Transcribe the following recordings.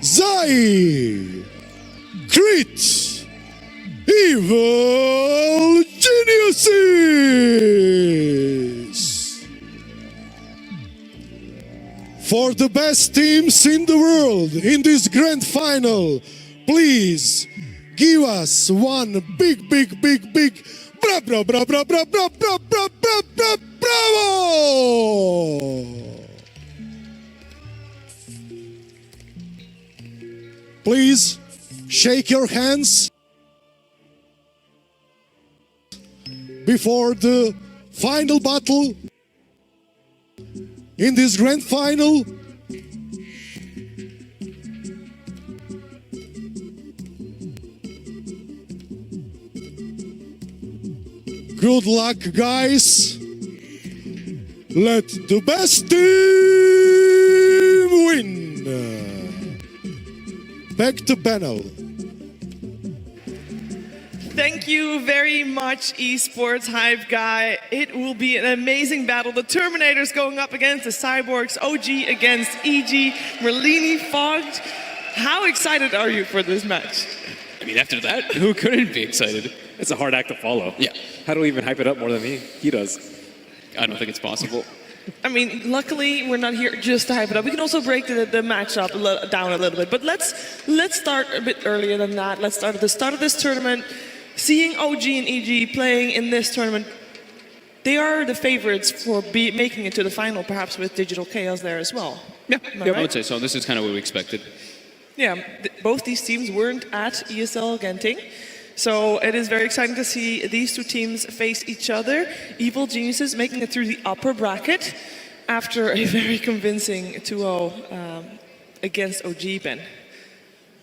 Zai, Crit, Evil Geniuses! For the best teams in the world in this grand final, please give us one big bravo! Please shake your hands before the final battle in this grand final. Good luck, guys. Let the best team win. Back to panel. Thank you very much, esports hype guy. It will be an amazing battle. The Terminators going up against the Cyborgs, OG against EG, Merlini fogged. How excited are you for this match? I mean, after that, who couldn't be excited? It's a hard act to follow. Yeah. How do we even hype it up more than he does? I don't think it's possible. I mean, luckily we're not here just to hype it up. We can also break the match up down a little bit. But let's start a bit earlier than that. Let's start at the start of this tournament. Seeing OG and EG playing in this tournament, they are the favorites for making it to the final, perhaps with Digital Chaos there as well. Yeah, right? I would say so. This is kind of what we expected. Yeah, both these teams weren't at ESL Genting. So it is very exciting to see these two teams face each other. Evil Geniuses making it through the upper bracket after a very convincing 2-0 against OG, Ben.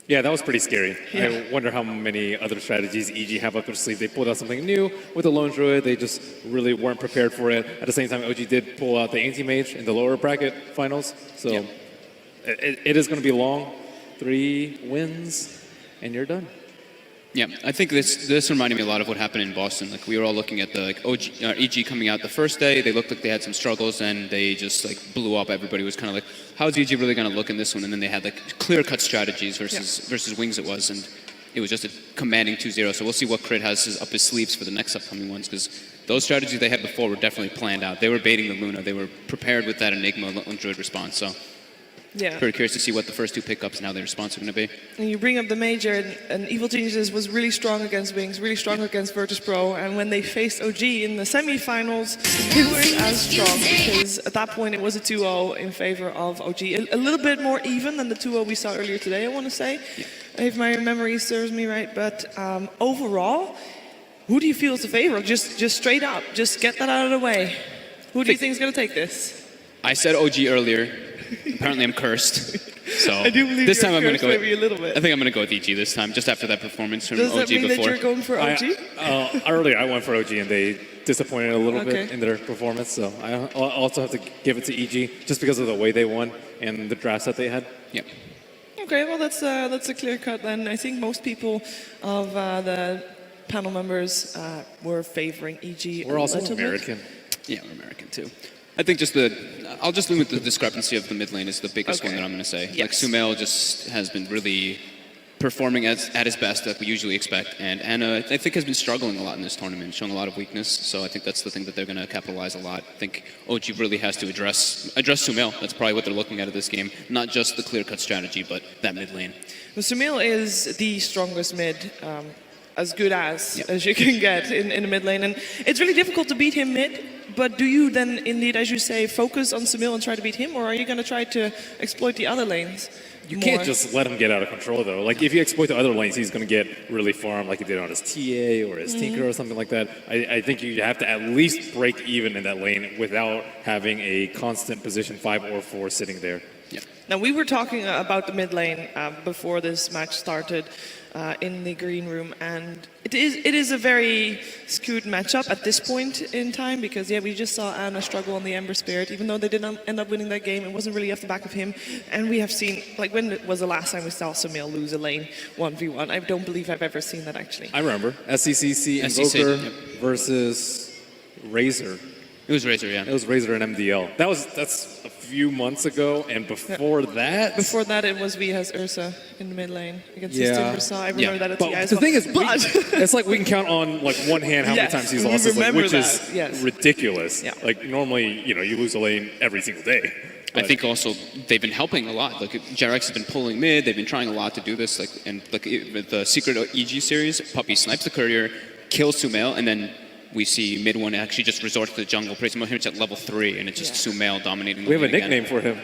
Yeah, that was pretty scary. Yeah. I wonder how many other strategies EG have up their sleeve. They pulled out something new with the Lone Druid. They just really weren't prepared for it. At the same time, OG did pull out the Anti-Mage in the lower bracket finals. So yeah. it is going to be long. 3 wins, and you're done. Yeah, I think this reminded me a lot of what happened in Boston. Like we were all looking at the EG coming out the first day. They looked like they had some struggles, and they just like blew up. Everybody was kind of like, "How's EG really going to look in this one?" And then they had like clear-cut strategies versus Wings. It was, and it was just a commanding 2-0. So we'll see what Crit has up his sleeves for the next upcoming ones, because those strategies they had before were definitely planned out. They were baiting the Luna. They were prepared with that Enigma Lone Druid response. So. Yeah. Pretty curious to see what the first two pickups and how their response are going to be. And you bring up the major, and Evil Geniuses was really strong against Wings, really strong against Virtus Pro, and when they faced OG in the semi-finals, they weren't as strong, because at that point it was a 2-0 in favor of OG. A little bit more even than the 2-0 we saw earlier today, I want to say, if my memory serves me right. But overall, who do you feel is the favorite? Just straight up, just get that out of the way. Who do you think is going to take this? I said OG earlier. Apparently I'm cursed. So I do believe this time I'm going to go. Maybe a little bit. I think I'm going to go with EG this time, just after that performance from Does OG that mean before. that you're going for OG? Earlier, I went for OG, and they disappointed a little bit Okay. in their performance. So I also have to give it to EG, just because of the way they won and the drafts that they had. Yep. Okay, well that's a clear cut then. I think most people of the panel members were favoring EG. We're also a little American. bit. Yeah, we're American too. I think I'll just limit the discrepancy of the mid lane is the biggest one that I'm going to say. Yes. Like Sumail just has been really performing at his best that we usually expect, and Anna I think has been struggling a lot in this tournament, showing a lot of weakness. So I think that's the thing that they're going to capitalize a lot. I think OG really has to address Sumail. That's probably what they're looking at this game, not just the clear-cut strategy, but that mid lane. Well, Sumail is the strongest mid, as good as you can get in the mid lane, and it's really difficult to beat him mid. But do you then indeed, as you say, focus on Sumail and try to beat him, or are you going to try to exploit the other lanes? You can't just let him get out of control, though. Like, if you exploit the other lanes, he's going to get really farmed, like he did on his TA or his Tinker or something like that. I think you have to at least break even in that lane without having a constant position 5 or 4 sitting there. Yeah. Now, we were talking about the mid lane before this match started in the green room, and it is a very skewed matchup at this point in time, because we just saw Anna struggle on the Ember Spirit. Even though they didn't end up winning that game, it wasn't really off the back of him. And we have seen, like, when was the last time we saw Sumail lose a lane 1v1? I don't believe I've ever seen that, actually. I remember SCCC Invoker versus Razor. It was Razor, yeah. It was Razor and MDL. That's a few months ago, and before that... Before that, it was Viha's Ursa in the mid lane against Yeah. System Versa. I remember that at But TI as the well. thing is, But it's like we can count on like one hand how Yes, many times he's we lost this lane, remember which that, is yes. ridiculous. Yeah. Like normally, you know, you lose a lane every single day. I think also they've been helping a lot. Like JRX has been pulling mid. They've been trying a lot to do this. Like and like with the secret EG series, Puppy snipes the courier, kills Sumail, and then we see mid one actually just resort to the jungle. Pretty much at level 3, and it's just Sumail dominating. We have a the lane nickname for him.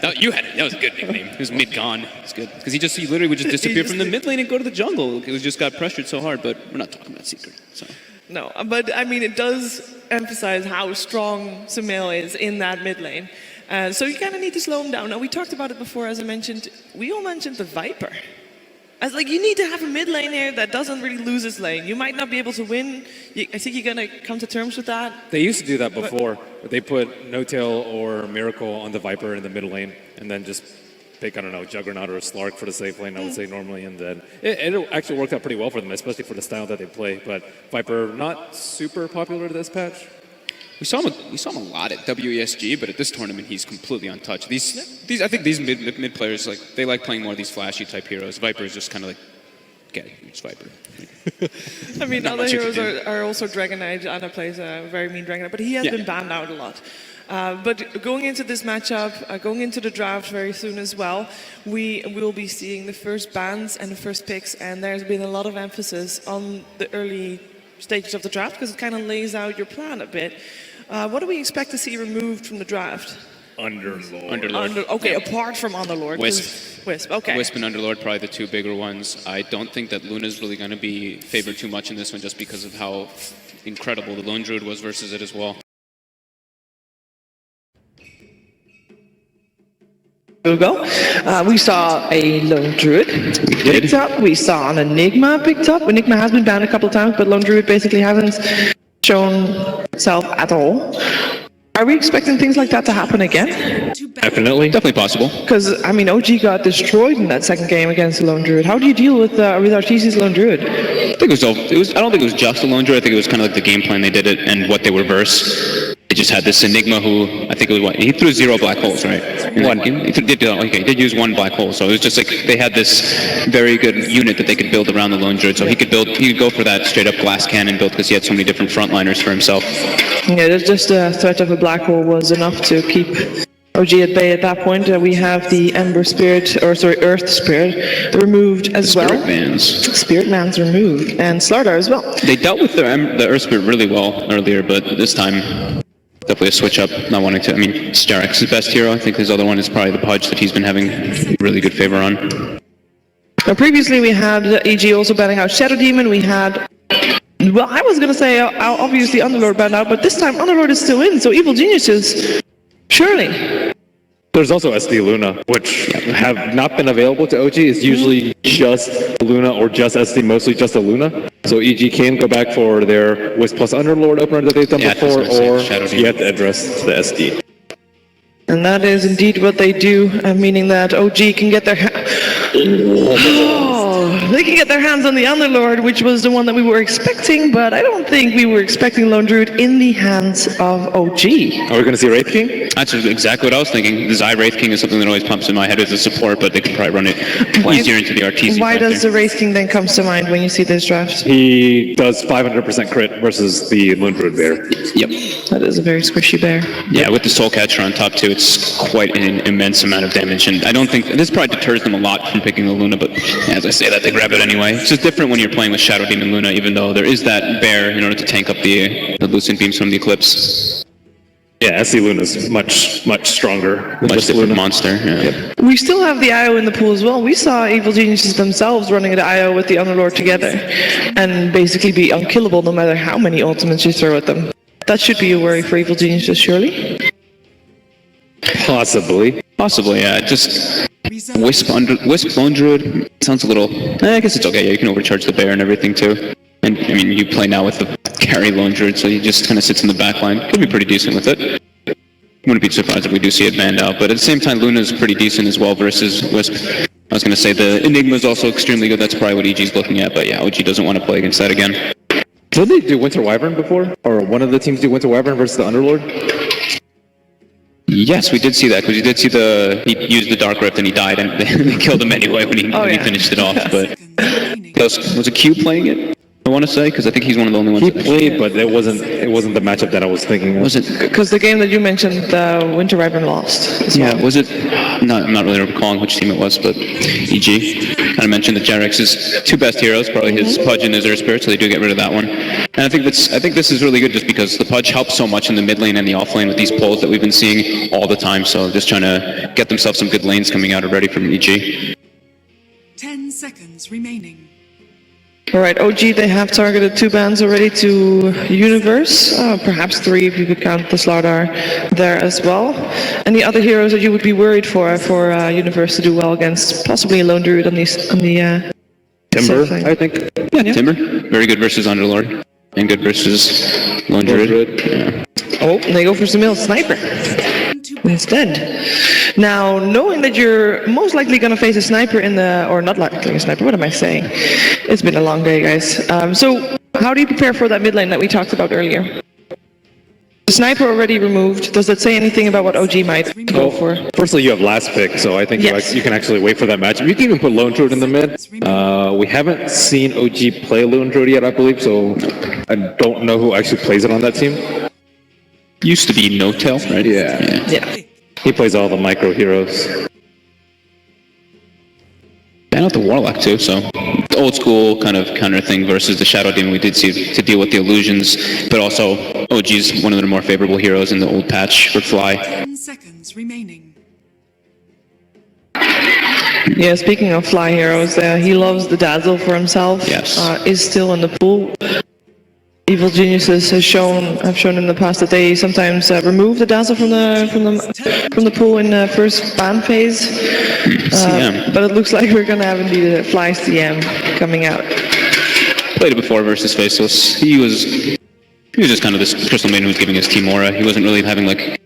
No, you had it. That was a good nickname. It was mid gone. It's good because he literally would just disappear from the mid lane and go to the jungle. It was just got pressured so hard. But we're not talking about secret. So. No, but I mean, it does emphasize how strong Sumail is in that mid lane. So you kind of need to slow him down. Now, we talked about it before, as I mentioned. We all mentioned the Viper. As like, you need to have a mid lane here that doesn't really lose his lane. You might not be able to win. I think you're going to come to terms with that. They used to do that before. They put No Tail or Miracle on the Viper in the middle lane, and then just pick, I don't know, Juggernaut or Slark for the safe lane, I would say normally, and then it actually worked out pretty well for them, especially for the style that they play. But Viper, not super popular this patch. We saw him a lot at WESG, but at this tournament he's completely untouched. I think these mid players they like playing more of these flashy type heroes. Viper is just kind of like, get it, it's Viper. I mean, Not other much you heroes can do. are also Dragon Knight. Anna plays a very mean Dragon Knight, but he has been banned out a lot. But going into this matchup, going into the draft very soon as well, we will be seeing the first bans and the first picks, and there's been a lot of emphasis on the early stages of the draft because it kind of lays out your plan a bit. What do we expect to see removed from the draft? Underlord. Okay, apart from Underlord. Wisp, okay. Wisp and Underlord probably the two bigger ones. I don't think that Luna's really going to be favored too much in this one just because of how incredible the Lone Druid was versus it as well. We saw a Lone Druid picked up. We saw an Enigma picked up. Enigma has been banned a couple of times, but Lone Druid basically hasn't shown itself at all. Are we expecting things like that to happen again? Definitely possible. Because, I mean, OG got destroyed in that second game against the Lone Druid. How do you deal with RTC's Lone Druid? I think I don't think it was just the Lone Druid. I think it was kind of like the game plan they did it and what they were verse. They just had this Enigma who, I think it was he threw 0 black holes, right? He did use 1 black hole, so it was just like they had this very good unit that they could build around the Lone Druid, so he could go for that straight up glass cannon build because he had so many different frontliners for himself. Yeah, just the threat of a black hole was enough to keep OG at bay at that point. We have the Earth Spirit removed as well. Spirit Man's removed, and Slardar as well. They dealt with the Earth Spirit really well earlier, but this time, definitely a switch up, not wanting to. I mean, it's JRX's best hero. I think his other one is probably the Pudge that he's been having really good favor on. Now, previously we had EG also banning out Shadow Demon. We had, well, I was going to say obviously Underlord banned out, but this time Underlord is still in, so Evil Geniuses, surely. There's also SD Luna, which have not been available to OG. It's usually just Luna or just SD, mostly just a Luna. So EG can go back for their Wisp plus Underlord opener that they've done before, or you have to address the SD. And that is indeed what they do, meaning that OG can get their they can get their hands on the Underlord, which was the one that we were expecting, but I don't think we were expecting Lone Druid in the hands of OG. Are we going to see Wraith King? That's exactly what I was thinking. The Zai Wraith King is something that always pumps in my head as a support, but they could probably run it easier into the RTC. Why does the Wraith King then comes to mind when you see this draft? He does 500% crit versus the Lone Druid Bear. Yep. That is a very squishy bear. Yeah, with the Soul Catcher on top too, it's quite an immense amount of damage, and I don't think this probably deters them a lot from picking the Luna, but as I say that, they grab it anyway. It's just different when you're playing with Shadow Demon Luna, even though there is that bear in order to tank up the Lucent Beams from the Eclipse. Yeah, SC Luna's much stronger. Much different monster. Yeah. We still have the IO in the pool as well. We saw Evil Geniuses themselves running the IO with the Underlord together and basically be unkillable no matter how many ultimates you throw at them. That should be a worry for Evil Geniuses, surely? Possibly, yeah. Just Wisp Lone Druid sounds a little. I guess it's okay. Yeah, you can overcharge the bear and everything too. And I mean, you play now with the carry Lone Druid, so he just kind of sits in the back line. Could be pretty decent with it. Wouldn't be surprised if we do see it banned out. But at the same time, Luna's pretty decent as well versus Wisp. I was going to say the Enigma is also extremely good. That's probably what EG's looking at. But yeah, OG doesn't want to play against that again. Did they do Winter Wyvern before? Or one of the teams do Winter Wyvern versus the Underlord? Yes, we did see that, because you did see he used the Dark Rift and he died, and they killed him anyway when he finished it off. But was it Q playing it? I want to say, because I think he's one of the only ones. He played, but it wasn't the matchup that I was thinking of. Was it? Because the game that you mentioned, Winter Ripen lost. Yeah, was it? No, I'm not really recalling which team it was, but EG. And I mentioned that Jarex's two best heroes, probably his Pudge and his Earth Spirit, so they do get rid of that one. And I think this is really good just because the Pudge helps so much in the mid lane and the off lane with these pulls that we've been seeing all the time. So just trying to get themselves some good lanes coming out already from EG. 10 seconds remaining. All right, OG, they have targeted 2 bans already to Universe, perhaps 3 if you could count the Slardar there as well. Any other heroes that you would be worried for Universe to do well against? Possibly a Lone Druid on the Timber, I think. Yeah, Timber. Very good versus Underlord. And good versus Lone Druid. Yeah. Oh, they go for Samil Sniper instead. Now, knowing that you're most likely going to face a sniper or not likely a sniper, what am I saying? It's been a long day, guys. So, how do you prepare for that mid lane that we talked about earlier? The sniper already removed. Does that say anything about what OG might go for? Firstly, you have last pick, so I think you can actually wait for that matchup. You can even put Lone Druid in the mid. We haven't seen OG play Lone Druid yet, I believe, so I don't know who actually plays it on that team. Used to be No Tail, right? Yeah. He plays all the micro heroes. Ban out the Warlock too, so old school kind of counter thing versus the Shadow Demon we did see to deal with the illusions, but also OG's one of the more favorable heroes in the old patch for Fly. 10 seconds remaining. Yeah, speaking of Fly heroes, he loves the Dazzle for himself. Yes. Is still in the pool. Evil Geniuses have shown in the past that they sometimes remove the Dazzle from the pool in the first ban phase. But it looks like we're gonna have indeed a Fly CM coming out. Played it before versus Faceless. He was just kind of this Crystal Maiden who was giving his team aura. He wasn't really having like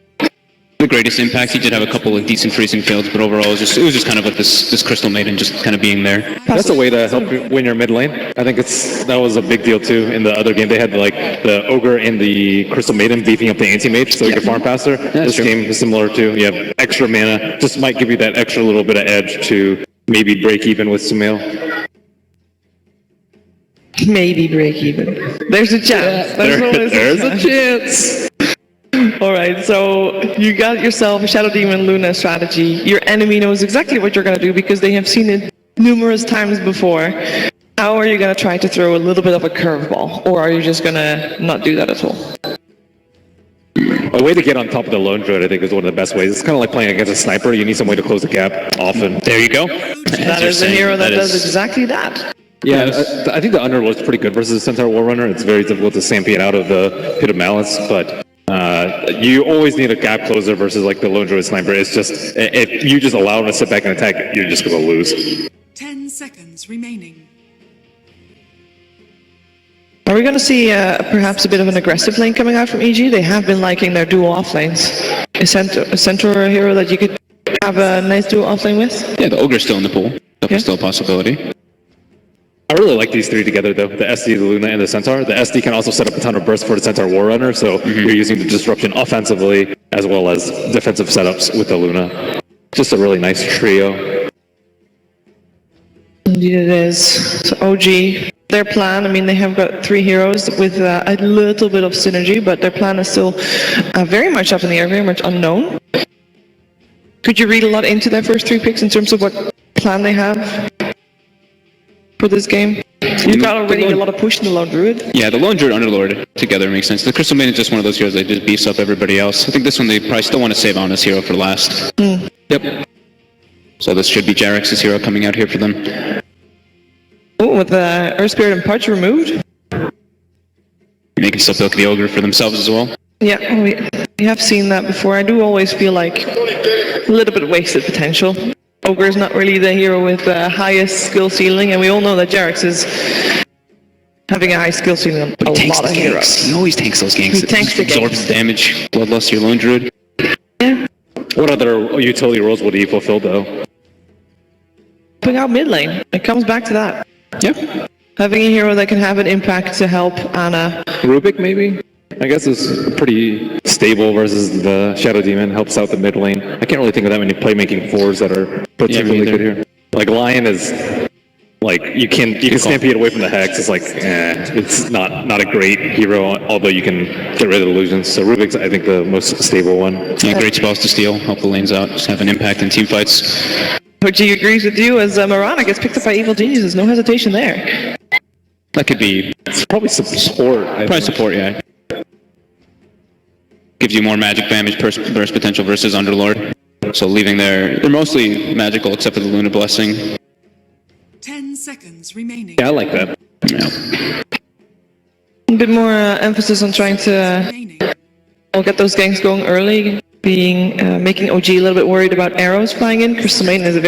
the greatest impact. He did have a couple of decent freezing fields, but overall it was just kind of like this Crystal Maiden just kind of being there. That's a way to help you win your mid lane. I think that was a big deal too. In the other game, they had like the Ogre and the Crystal Maiden beefing up the anti-mage so you could farm faster. This game is similar too. You have extra mana, just might give you that extra little bit of edge to maybe break even with Sumail. Maybe break even. There's a chance. There's a chance. Alright, so you got yourself a Shadow Demon Luna strategy. Your enemy knows exactly what you're going to do because they have seen it numerous times before. How are you going to try to throw a little bit of a curveball? Or are you just going to not do that at all? A way to get on top of the Lone Druid, I think, is one of the best ways. It's kind of like playing against a sniper. You need some way to close the gap often. There you go. That is a hero that does exactly that. Yeah, I think the Underlord's pretty good versus the Centaur Warrunner. It's very difficult to stampede out of the Pit of Malice, but you always need a gap closer versus like the Lone Druid Sniper. It's just, if you just allow him to sit back and attack, you're just going to lose. 10 seconds remaining. Are we going to see perhaps a bit of an aggressive lane coming out from EG? They have been liking their dual off lanes. Is Centaur a hero that you could have a nice dual off lane with? Yeah, the Ogre's still in the pool. That's still a possibility. I really like these three together though, the SD, the Luna, and the Centaur. The SD can also set up a ton of bursts for the Centaur Warrunner, so you're using the disruption offensively as well as defensive setups with the Luna. Just a really nice trio. Indeed it is. So OG, their plan, I mean they have got 3 heroes with a little bit of synergy, but their plan is still very much up in the air, very much unknown. Could you read a lot into their first 3 picks in terms of what plan they have for this game? You've got already a lot of push in the Lone Druid. Yeah, the Lone Druid Underlord together makes sense. The Crystal Maiden is just one of those heroes that just beefs up everybody else. I think this one they probably still want to save on this hero for last. Yep. So this should be Jarex's hero coming out here for them. Oh, with the Earth Spirit and Pudge removed. They can still milk the Ogre for themselves as well. Yeah, we have seen that before. I do always feel like a little bit wasted potential. Ogre is not really the hero with the highest skill ceiling, and we all know that Jarex is having a high skill ceiling on a lot of heroes. He always tanks those ganks. He tanks the absorbs damage. Bloodlust, your Lone Druid. Yeah. What other utility roles would he fulfill though? Putting out mid lane. It comes back to that. Yep. Having a hero that can have an impact to help Ana. Rubik maybe? I guess is a pretty stable versus the Shadow Demon, helps out the mid lane. I can't really think of that many playmaking fours that are particularly good here. Like Lion is like you can stampede away from the Hex. It's like it's not a great hero, although you can get rid of the illusions. So Rubik's I think the most stable one. Yeah, great spells to steal, help the lanes out, just have an impact in team fights. OG agrees with you as Mirana gets picked up by Evil Geniuses. No hesitation there. That could be It's probably support. probably support, yeah. Gives you more magic damage burst potential versus Underlord. So leaving they're mostly magical except for the Lunar Blessing. 10 seconds remaining. Yeah, I like that. Yeah. A bit more emphasis on trying to Remaining. get those ganks going early, making OG a little bit worried about arrows flying in. Crystal Maiden is a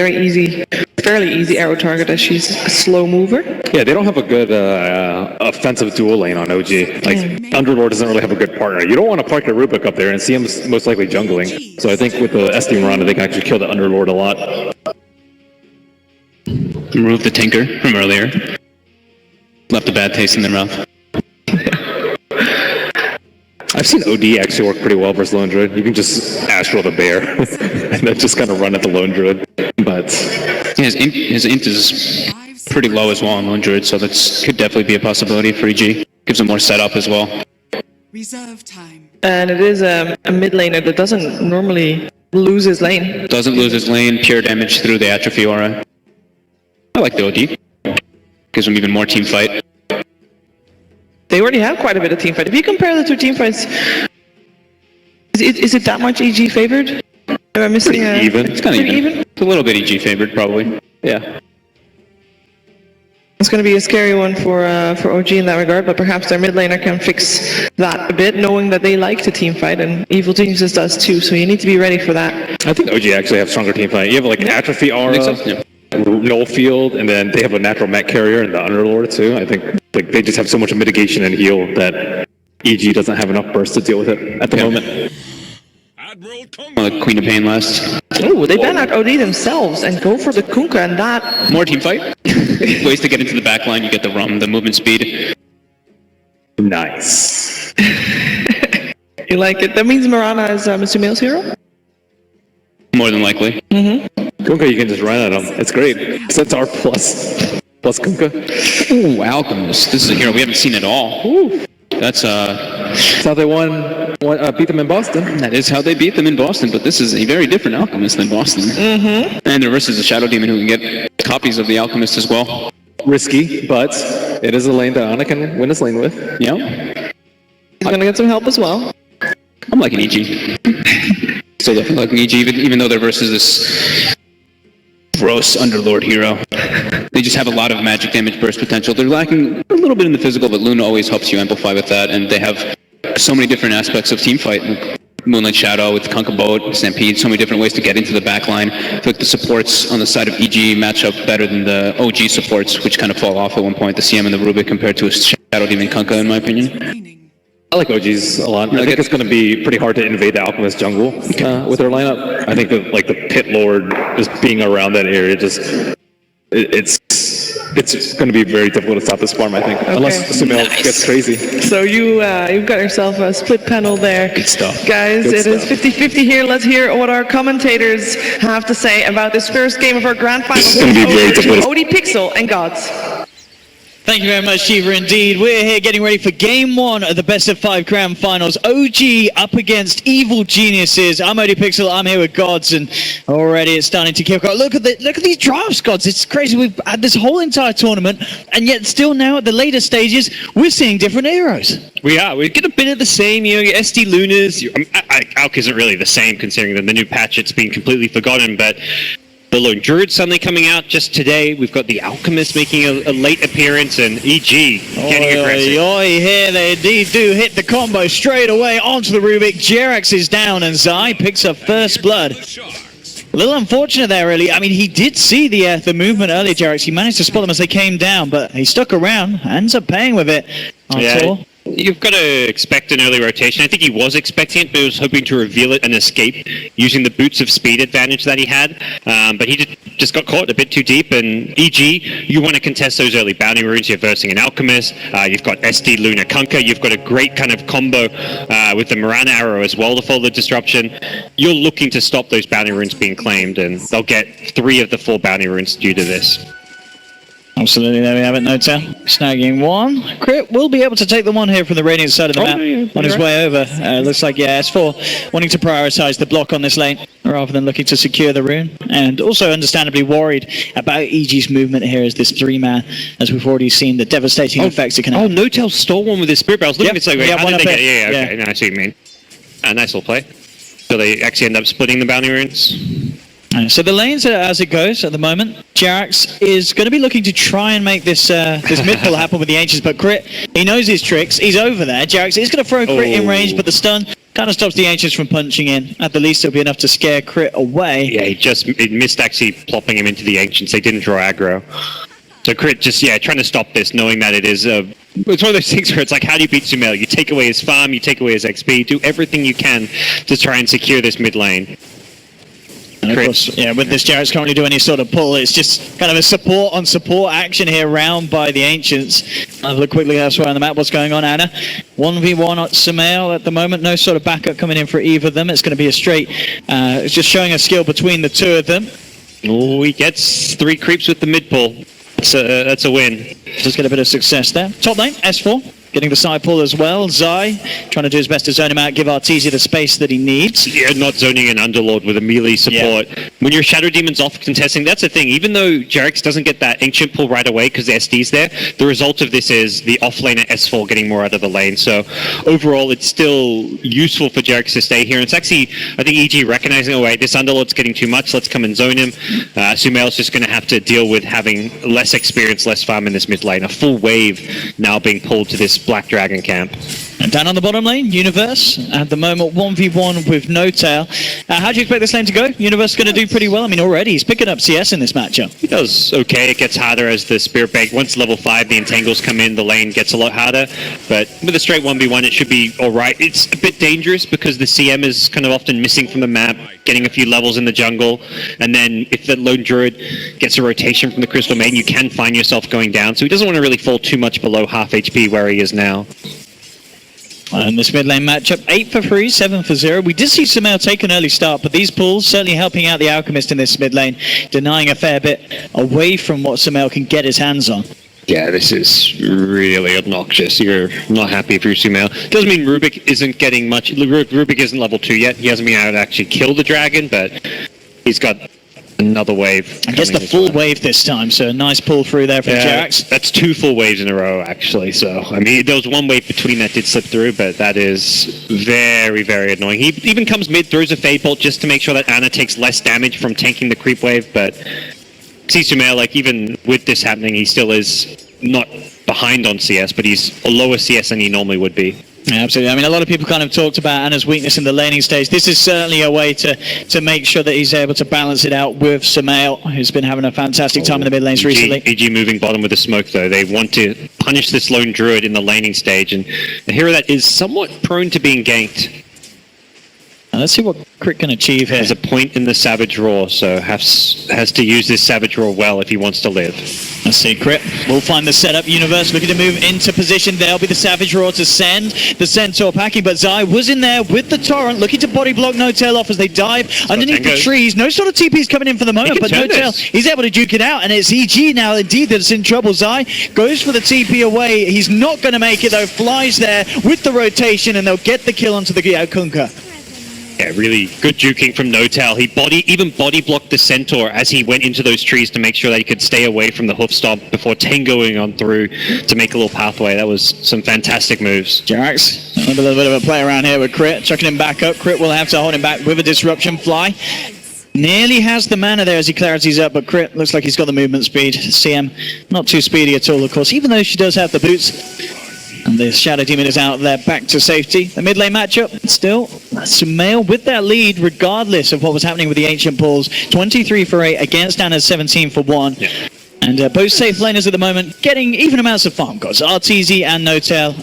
fairly easy arrow target as she's a slow mover. Yeah, they don't have a good offensive dual lane on OG. Like, Underlord doesn't really have a good partner. You don't want to park the Rubik up there and see him most likely jungling. So I think with the SD Miranda, they can actually kill the Underlord a lot. Remove the Tinker from earlier. Left a bad taste in their mouth. I've seen OD actually work pretty well versus Lone Druid. You can just Astral the Bear and then just kind of run at the Lone Druid. But His int is pretty low as well on Lone Druid, so that could definitely be a possibility for EG. Gives him more setup as well. Reserve time. And it is a mid laner that doesn't normally lose his lane. Doesn't lose his lane, pure damage through the Atrophy aura. I like the OD. Gives him even more team fight. They already have quite a bit of team fight. If you compare the two team fights, is it that much EG favored? Am I missing pretty even. It's kind of even. It's a little bit EG favored, probably. yeah. It's going to be a scary one for OG in that regard, but perhaps their mid laner can fix that a bit, knowing that they like to team fight, and Evil Geniuses does too, so you need to be ready for that. I think OG actually have stronger team fight. You have like Atrophy aura, I think so, yeah. Null Field, and then they have a natural mech carrier and the Underlord too. I think like they just have so much mitigation and heal that EG doesn't have enough burst to deal with it at the moment. Like Queen of Pain last. Oh, they ban out OD themselves and go for the Kunkka, and that... More team fight. Ways to get into the back line, you get the rum, the movement speed. Nice. You like it. That means Mirana is Masumeo's hero? More than likely. Kunkka, you can just run at him. It's great. Centaur plus Kunkka. Ooh, Alchemist. This is a hero we haven't seen at all. Ooh. That's That's how they beat them in Boston. that is how they beat them in Boston, but this is a very different Alchemist than Boston. And they're versus a Shadow Demon who can get copies of the Alchemist as well. Risky, but it is a lane that Ana can win this lane with. Yeah. He's going to get some help as well. I'm liking EG. Still definitely liking EG, even though they're versus this gross Underlord hero. They just have a lot of magic damage burst potential. They're lacking a little bit in the physical, but Luna always helps you amplify with that, and they have so many different aspects of team fight. Moonlight Shadow with Kunkka Boat, Stampede, so many different ways to get into the back line. I feel like the supports on the side of EG match up better than the OG supports, which kind of fall off at one point, the CM and the Rubik compared to a Shadow Demon Kunkka, in my opinion. Remaining. I like OGs a lot. I think it's going to be pretty hard to invade the Alchemist jungle with their lineup. I think that like the Pit Lord just being around that area it's going to be very difficult to stop this farm, I think, unless Sumail gets crazy. So you've got yourself a split panel there. Good stuff. Guys, Good it is stuff. 50-50 here. Let's hear what our commentators have to say about this first game of our grand final. This is gonna be very difficult. OD Pixel and Gods. Thank you very much, Shiva, indeed. We're here getting ready for Game 1 of the Best of 5 Grand Finals. OG up against Evil Geniuses. I'm OD Pixel, I'm here with Gods, and already it's starting to kick off. Look at these drafts, Gods. It's crazy. We've had this whole entire tournament, and yet still now at the later stages, we're seeing different heroes. We are. We're getting a bit of the same, your SD Lunas. Alk isn't really the same, considering that the new patch, it's been completely forgotten, but the Lone Druid suddenly coming out just today. We've got the Alchemist making a late appearance, and EG getting aggressive. Here they indeed do hit the combo straight away onto the Rubik. Jerax is down, and Zai picks up first blood. A little unfortunate there, really. I mean, he did see the movement earlier, Jerax. He managed to spot them as they came down, but he stuck around, ends up paying with it. Yeah, You've got to expect an early rotation. I think he was expecting it, but he was hoping to reveal it and escape using the boots of speed advantage that he had. But he just got caught a bit too deep. And EG, you want to contest those early bounty runes. You're versing an Alchemist. You've got SD Luna Kunkka. You've got a great kind of combo with the Mirana Arrow as well to follow the disruption. You're looking to stop those bounty runes being claimed, and they'll get 3 of the 4 bounty runes due to this. Absolutely, there we have it, Nota. Snagging 1. Crit will be able to take the 1 here from the Radiant side of the map on his way over. Looks like, yeah, S4 wanting to prioritize the block on this lane rather than looking to secure the rune. And also understandably worried about EG's movement here as this 3-man, as we've already seen the devastating effects it can have. Oh, Notel stole one with his Spirit Barrels. Look at it, like, yeah, how one did up they get here. Yeah, okay, Yeah. no, I see what you mean. Nice little play. So they actually end up splitting the bounty runes. So the lanes as it goes at the moment, Jarax is going to be looking to try and make this this mid pull happen with the Ancients, but Crit, he knows his tricks, he's over there. Jarax is going to throw Crit in range, but the stun kind of stops the Ancients from punching in. At the least it'll be enough to scare Crit away. Yeah, it missed actually plopping him into the Ancients. They didn't draw aggro. So Crit just, trying to stop this, knowing that it is it's one of those things where it's like, how do you beat Sumail? You take away his farm, you take away his XP, do everything you can to try and secure this mid lane. And of course, with this Jarax can't really do any sort of pull. It's just kind of a support on support action here, round by the Ancients. I'll look quickly elsewhere on the map. What's going on, Anna? 1v1 at Sumail at the moment. No sort of backup coming in for either of them. It's going to be a straight, it's just showing a skill between the 2 of them. Oh, he gets 3 creeps with the mid pull. That's a win. Just get a bit of success there. Top lane, S4. Getting the side pull as well. Zai trying to do his best to zone him out, give Arteezy the space that he needs. Yeah, not zoning an Underlord with a melee support. Yeah. When your Shadow Demon's off contesting, that's the thing. Even though Jarax doesn't get that Ancient pull right away because the SD's there, the result of this is the off-laner S4 getting more out of the lane. So overall, it's still useful for Jarax to stay here. And it's actually, I think EG recognizing, oh wait, this Underlord's getting too much, let's come and zone him. Sumail's just going to have to deal with having less experience, less farm in this mid lane. A full wave now being pulled to this Black Dragon camp. And down on the bottom lane, Universe at the moment 1v1 with Notail. How do you expect this lane to go? Universe is going to do pretty well. I mean, already he's picking up CS in this matchup. He does okay. It gets harder as the Spirit Bank. Once level 5, the Entangles come in, the lane gets a lot harder. But with a straight 1v1, it should be alright. It's a bit dangerous because the CM is kind of often missing from the map, getting a few levels in the jungle. And then if the Lone Druid gets a rotation from the Crystal Maiden, you can find yourself going down. So he doesn't want to really fall too much below half HP where he is now. And this mid lane matchup, 8 for 3, 7 for 0. We did see Sumail take an early start, but these pulls certainly helping out the Alchemist in this mid lane, denying a fair bit away from what Sumail can get his hands on. Yeah, this is really obnoxious. You're not happy if you're Sumail. Doesn't mean Rubik isn't getting much. Rubik isn't level 2 yet. He hasn't been able to actually kill the dragon, but he's got another wave. I guess the full wave this time, so a nice pull through there from Jarax. That's 2 full waves in a row, actually. So, I mean, there was 1 wave between that did slip through, but that is very, very annoying. He even comes mid, throws a Fade Bolt just to make sure that Ana takes less damage from tanking the creep wave, but see Sumail, like, even with this happening, he still is not behind on CS, but he's a lower CS than he normally would be. Yeah, absolutely. I mean, a lot of people kind of talked about Anna's weakness in the laning stage. This is certainly a way to make sure that he's able to balance it out with Sumail, who's been having a fantastic time in the mid lanes recently. EG moving bottom with the smoke, though. They want to punish this Lone Druid in the laning stage, and a hero that is somewhat prone to being ganked. Now let's see what Crit can achieve here. There's a point in the Savage Roar, so has to use this Savage Roar well if he wants to live. Let's see, Crit will find the setup. Universe looking to move into position. There'll be the Savage Roar to send the Centaur packing, but Zai was in there with the Torrent, looking to body block Notail off as they dive underneath the trees. No sort of TP's coming in for the moment, but Notail, he's able to duke it out, and it's EG now indeed that's in trouble. Zai goes for the TP away. He's not going to make it though, flies there with the rotation, and they'll get the kill onto the Kunkka. Yeah, really good juking from Notail. He even body blocked the Centaur as he went into those trees to make sure that he could stay away from the hoof stomp before tangoing on through to make a little pathway. That was some fantastic moves. Jarax, a little bit of a play around here with Crit, chucking him back up. Crit will have to hold him back with a disruption fly. Nearly has the mana there as he clarities up, but Crit looks like he's got the movement speed. CM, not too speedy at all, of course, even though she does have the boots. And the Shadow Demon is out there, back to safety. The mid lane matchup, still Sumail with that lead, regardless of what was happening with the Ancient Pulls. 23 for 8 against Anna's 17 for 1. Yeah. And both safe laners at the moment getting even amounts of farm. Got RTZ and Notel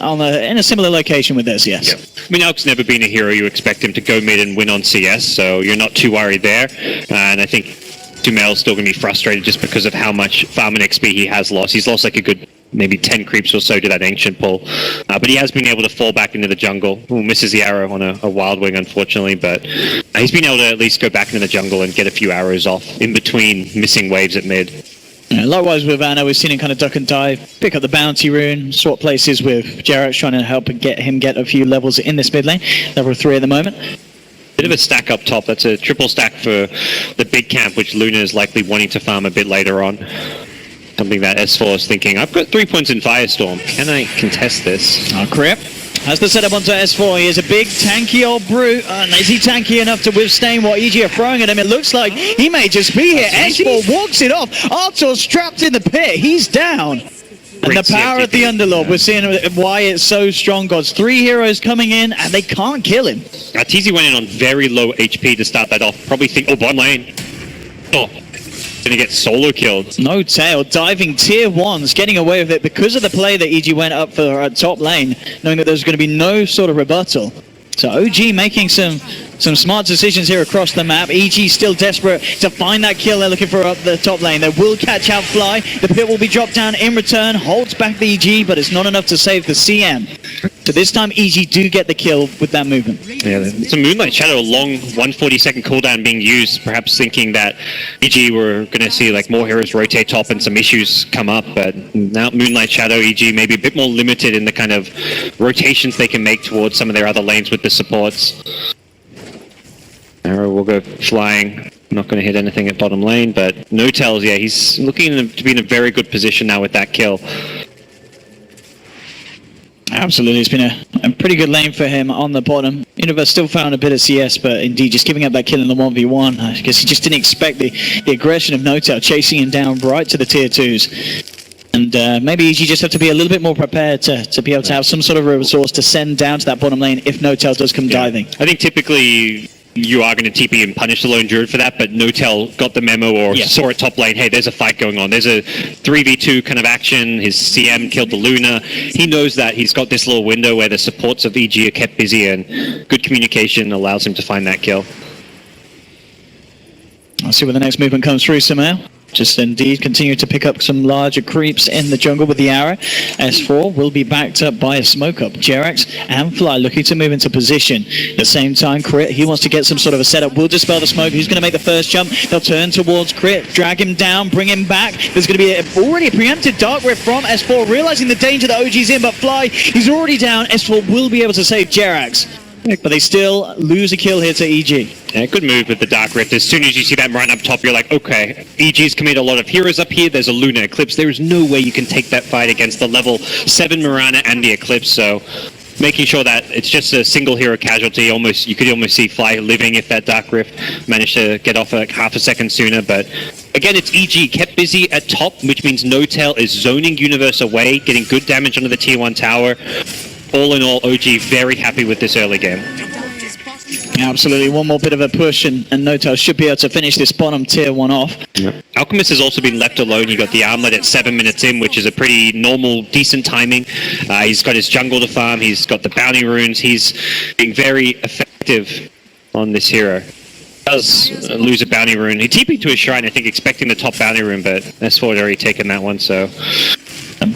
in a similar location with this, yes. Yeah. I mean, Alk's never been a hero you expect him to go mid and win on CS, so you're not too worried there. And I think Sumail's still going to be frustrated just because of how much farm and XP he has lost. He's lost like a good maybe 10 creeps or so to that ancient pull. But he has been able to fall back into the jungle. Ooh, misses the arrow on a wild wing, unfortunately, but he's been able to at least go back into the jungle and get a few arrows off in between missing waves at mid. Yeah, likewise with Anna, we've seen him kind of duck and dive, pick up the bounty rune, swap places with Jerax, trying to help and get a few levels in this mid lane. Level 3 at the moment. Bit of a stack up top. That's a triple stack for the big camp, which Luna is likely wanting to farm a bit later on. Something that S4 is thinking, I've got 3 points in Firestorm. Can I contest this? Crip has the setup onto S4. He is a big, tanky old brute. And is he tanky enough to withstand what EG are throwing at him? It looks like he may just be here. S4 walks it off. Artur's trapped in the pit. He's down. And the power of the Underlord, we're seeing why it's so strong. God's 3 heroes coming in, and they can't kill him. TZ went in on very low HP to start that off. Probably think, bottom lane. Oh. Gonna get solo killed. Notel diving tier 1s, getting away with it because of the play that EG went up for top lane, knowing that there's going to be no sort of rebuttal. So OG making some smart decisions here across the map. EG still desperate to find that kill. They're looking for up the top lane. They will catch out Fly. The pit will be dropped down in return. Holds back the EG, but it's not enough to save the CM. So this time EG do get the kill with that movement. Yeah, it's a Moonlight Shadow, a long 140-second cooldown being used, perhaps thinking that EG were going to see like more heroes rotate top and some issues come up, but now Moonlight Shadow, EG maybe a bit more limited in the kind of rotations they can make towards some of their other lanes with the supports. Arrow will go flying. Not going to hit anything at bottom lane, but Notel's, yeah, he's looking to be in a very good position now with that kill. Absolutely, it's been a pretty good lane for him on the bottom. Universe still found a bit of CS, but indeed just giving up that kill in the 1v1. I guess he just didn't expect the aggression of Notel chasing him down right to the tier 2s. And maybe you just have to be a little bit more prepared to be able to have some sort of a resource to send down to that bottom lane if Notel does come diving. I think typically you are going to TP and punish the lone druid for that, but Notel got the memo or saw at top lane, hey, there's a fight going on. There's a 3v2 kind of action. His CM killed the Luna. He knows that he's got this little window where the supports of EG are kept busy, and good communication allows him to find that kill. I'll see where the next movement comes through, Sumail. Just indeed continue to pick up some larger creeps in the jungle with the arrow. S4 will be backed up by a smoke up. Jerax and Fly looking to move into position. At the same time, Crit, he wants to get some sort of a setup. Will dispel the smoke. Who's going to make the first jump? They'll turn towards Crit, drag him down, bring him back. There's going to be already a preempted Dark Rift from S4, realizing the danger that OG's in, but Fly, he's already down. S4 will be able to save Jerax. But they still lose a kill here to EG. Yeah, good move with the Dark Rift. As soon as you see that run up top, you're like, okay, EG's committed a lot of heroes up here. There's a Luna Eclipse. There is no way you can take that fight against the level 7 Mirana and the Eclipse. So making sure that it's just a single hero casualty. You could almost see Fly living if that Dark Rift managed to get off like half a second sooner. But again, it's EG kept busy at top, which means Notel is zoning Universe away, getting good damage onto the tier 1 tower. All in all, OG very happy with this early game. Absolutely, one more bit of a push and Notel should be able to finish this bottom tier 1 off. Yep. Alchemist has also been left alone. You got the armlet at 7 minutes in, which is a pretty normal, decent timing. He's got his jungle to farm. He's got the bounty runes. He's being very effective on this hero. Does lose a bounty rune. He TP'd to his shrine, I think, expecting the top bounty rune, but S4 had already taken that one, so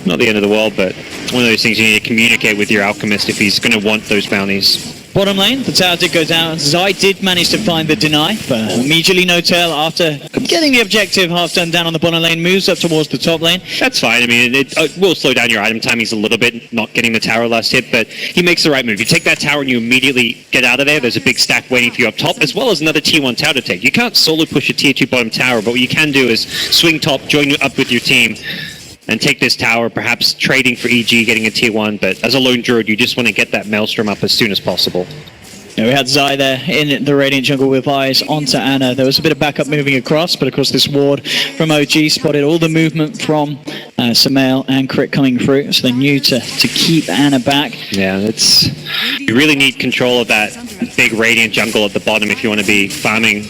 not the end of the world, but one of those things you need to communicate with your Alchemist if he's going to want those bounties. Bottom lane, the tower did go down. Zai did manage to find the deny, but immediately Notel, after getting the objective half done down on the bottom lane, moves up towards the top lane. That's fine. I mean, it will slow down your item timings a little bit, not getting the tower last hit, but he makes the right move. You take that tower and you immediately get out of there. There's a big stack waiting for you up top, as well as another tier 1 tower to take. You can't solo push a tier 2 bottom tower, but what you can do is swing top, join up with your team, and take this tower, perhaps trading for EG, getting a tier 1, but as a lone druid, you just want to get that Maelstrom up as soon as possible. Yeah, we had Zai there in the Radiant jungle with eyes onto Anna. There was a bit of backup moving across, but of course this ward from OG spotted all the movement from Sumail and Crit coming through, so they knew to keep Anna back. Yeah, you really need control of that big Radiant jungle at the bottom if you want to be farming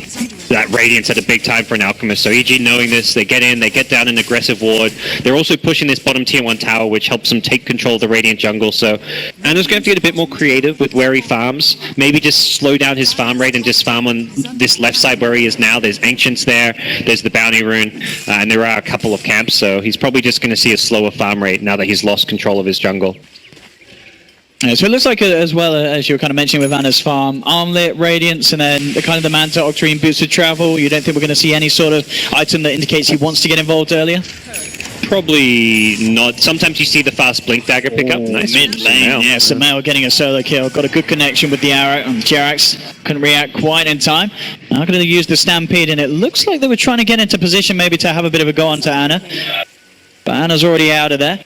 that Radiance at a big time for an Alchemist. So EG knowing this, they get in, they get down an aggressive ward. They're also pushing this bottom tier 1 tower, which helps them take control of the Radiant jungle. So Anna's going to get a bit more creative with where he farms. Maybe just slow down his farm rate and just farm on this left side where he is now. There's Ancients there, there's the Bounty Rune, and there are a couple of camps. So he's probably just going to see a slower farm rate now that he's lost control of his jungle. Yeah, so it looks like, as well as you were kind of mentioning with Anna's farm, Armlet, Radiance, and then the kind of the Manta Octarine boosted travel. You don't think we're going to see any sort of item that indicates he wants to get involved earlier? Probably not. Sometimes you see the fast Blink Dagger pick up. Nice. Mid lane, yeah, Samel getting a solo kill. Got a good connection with the arrow, and Jerax couldn't react quite in time. Now going to use the Stampede, and it looks like they were trying to get into position maybe to have a bit of a go on to Anna. But Anna's already out of there.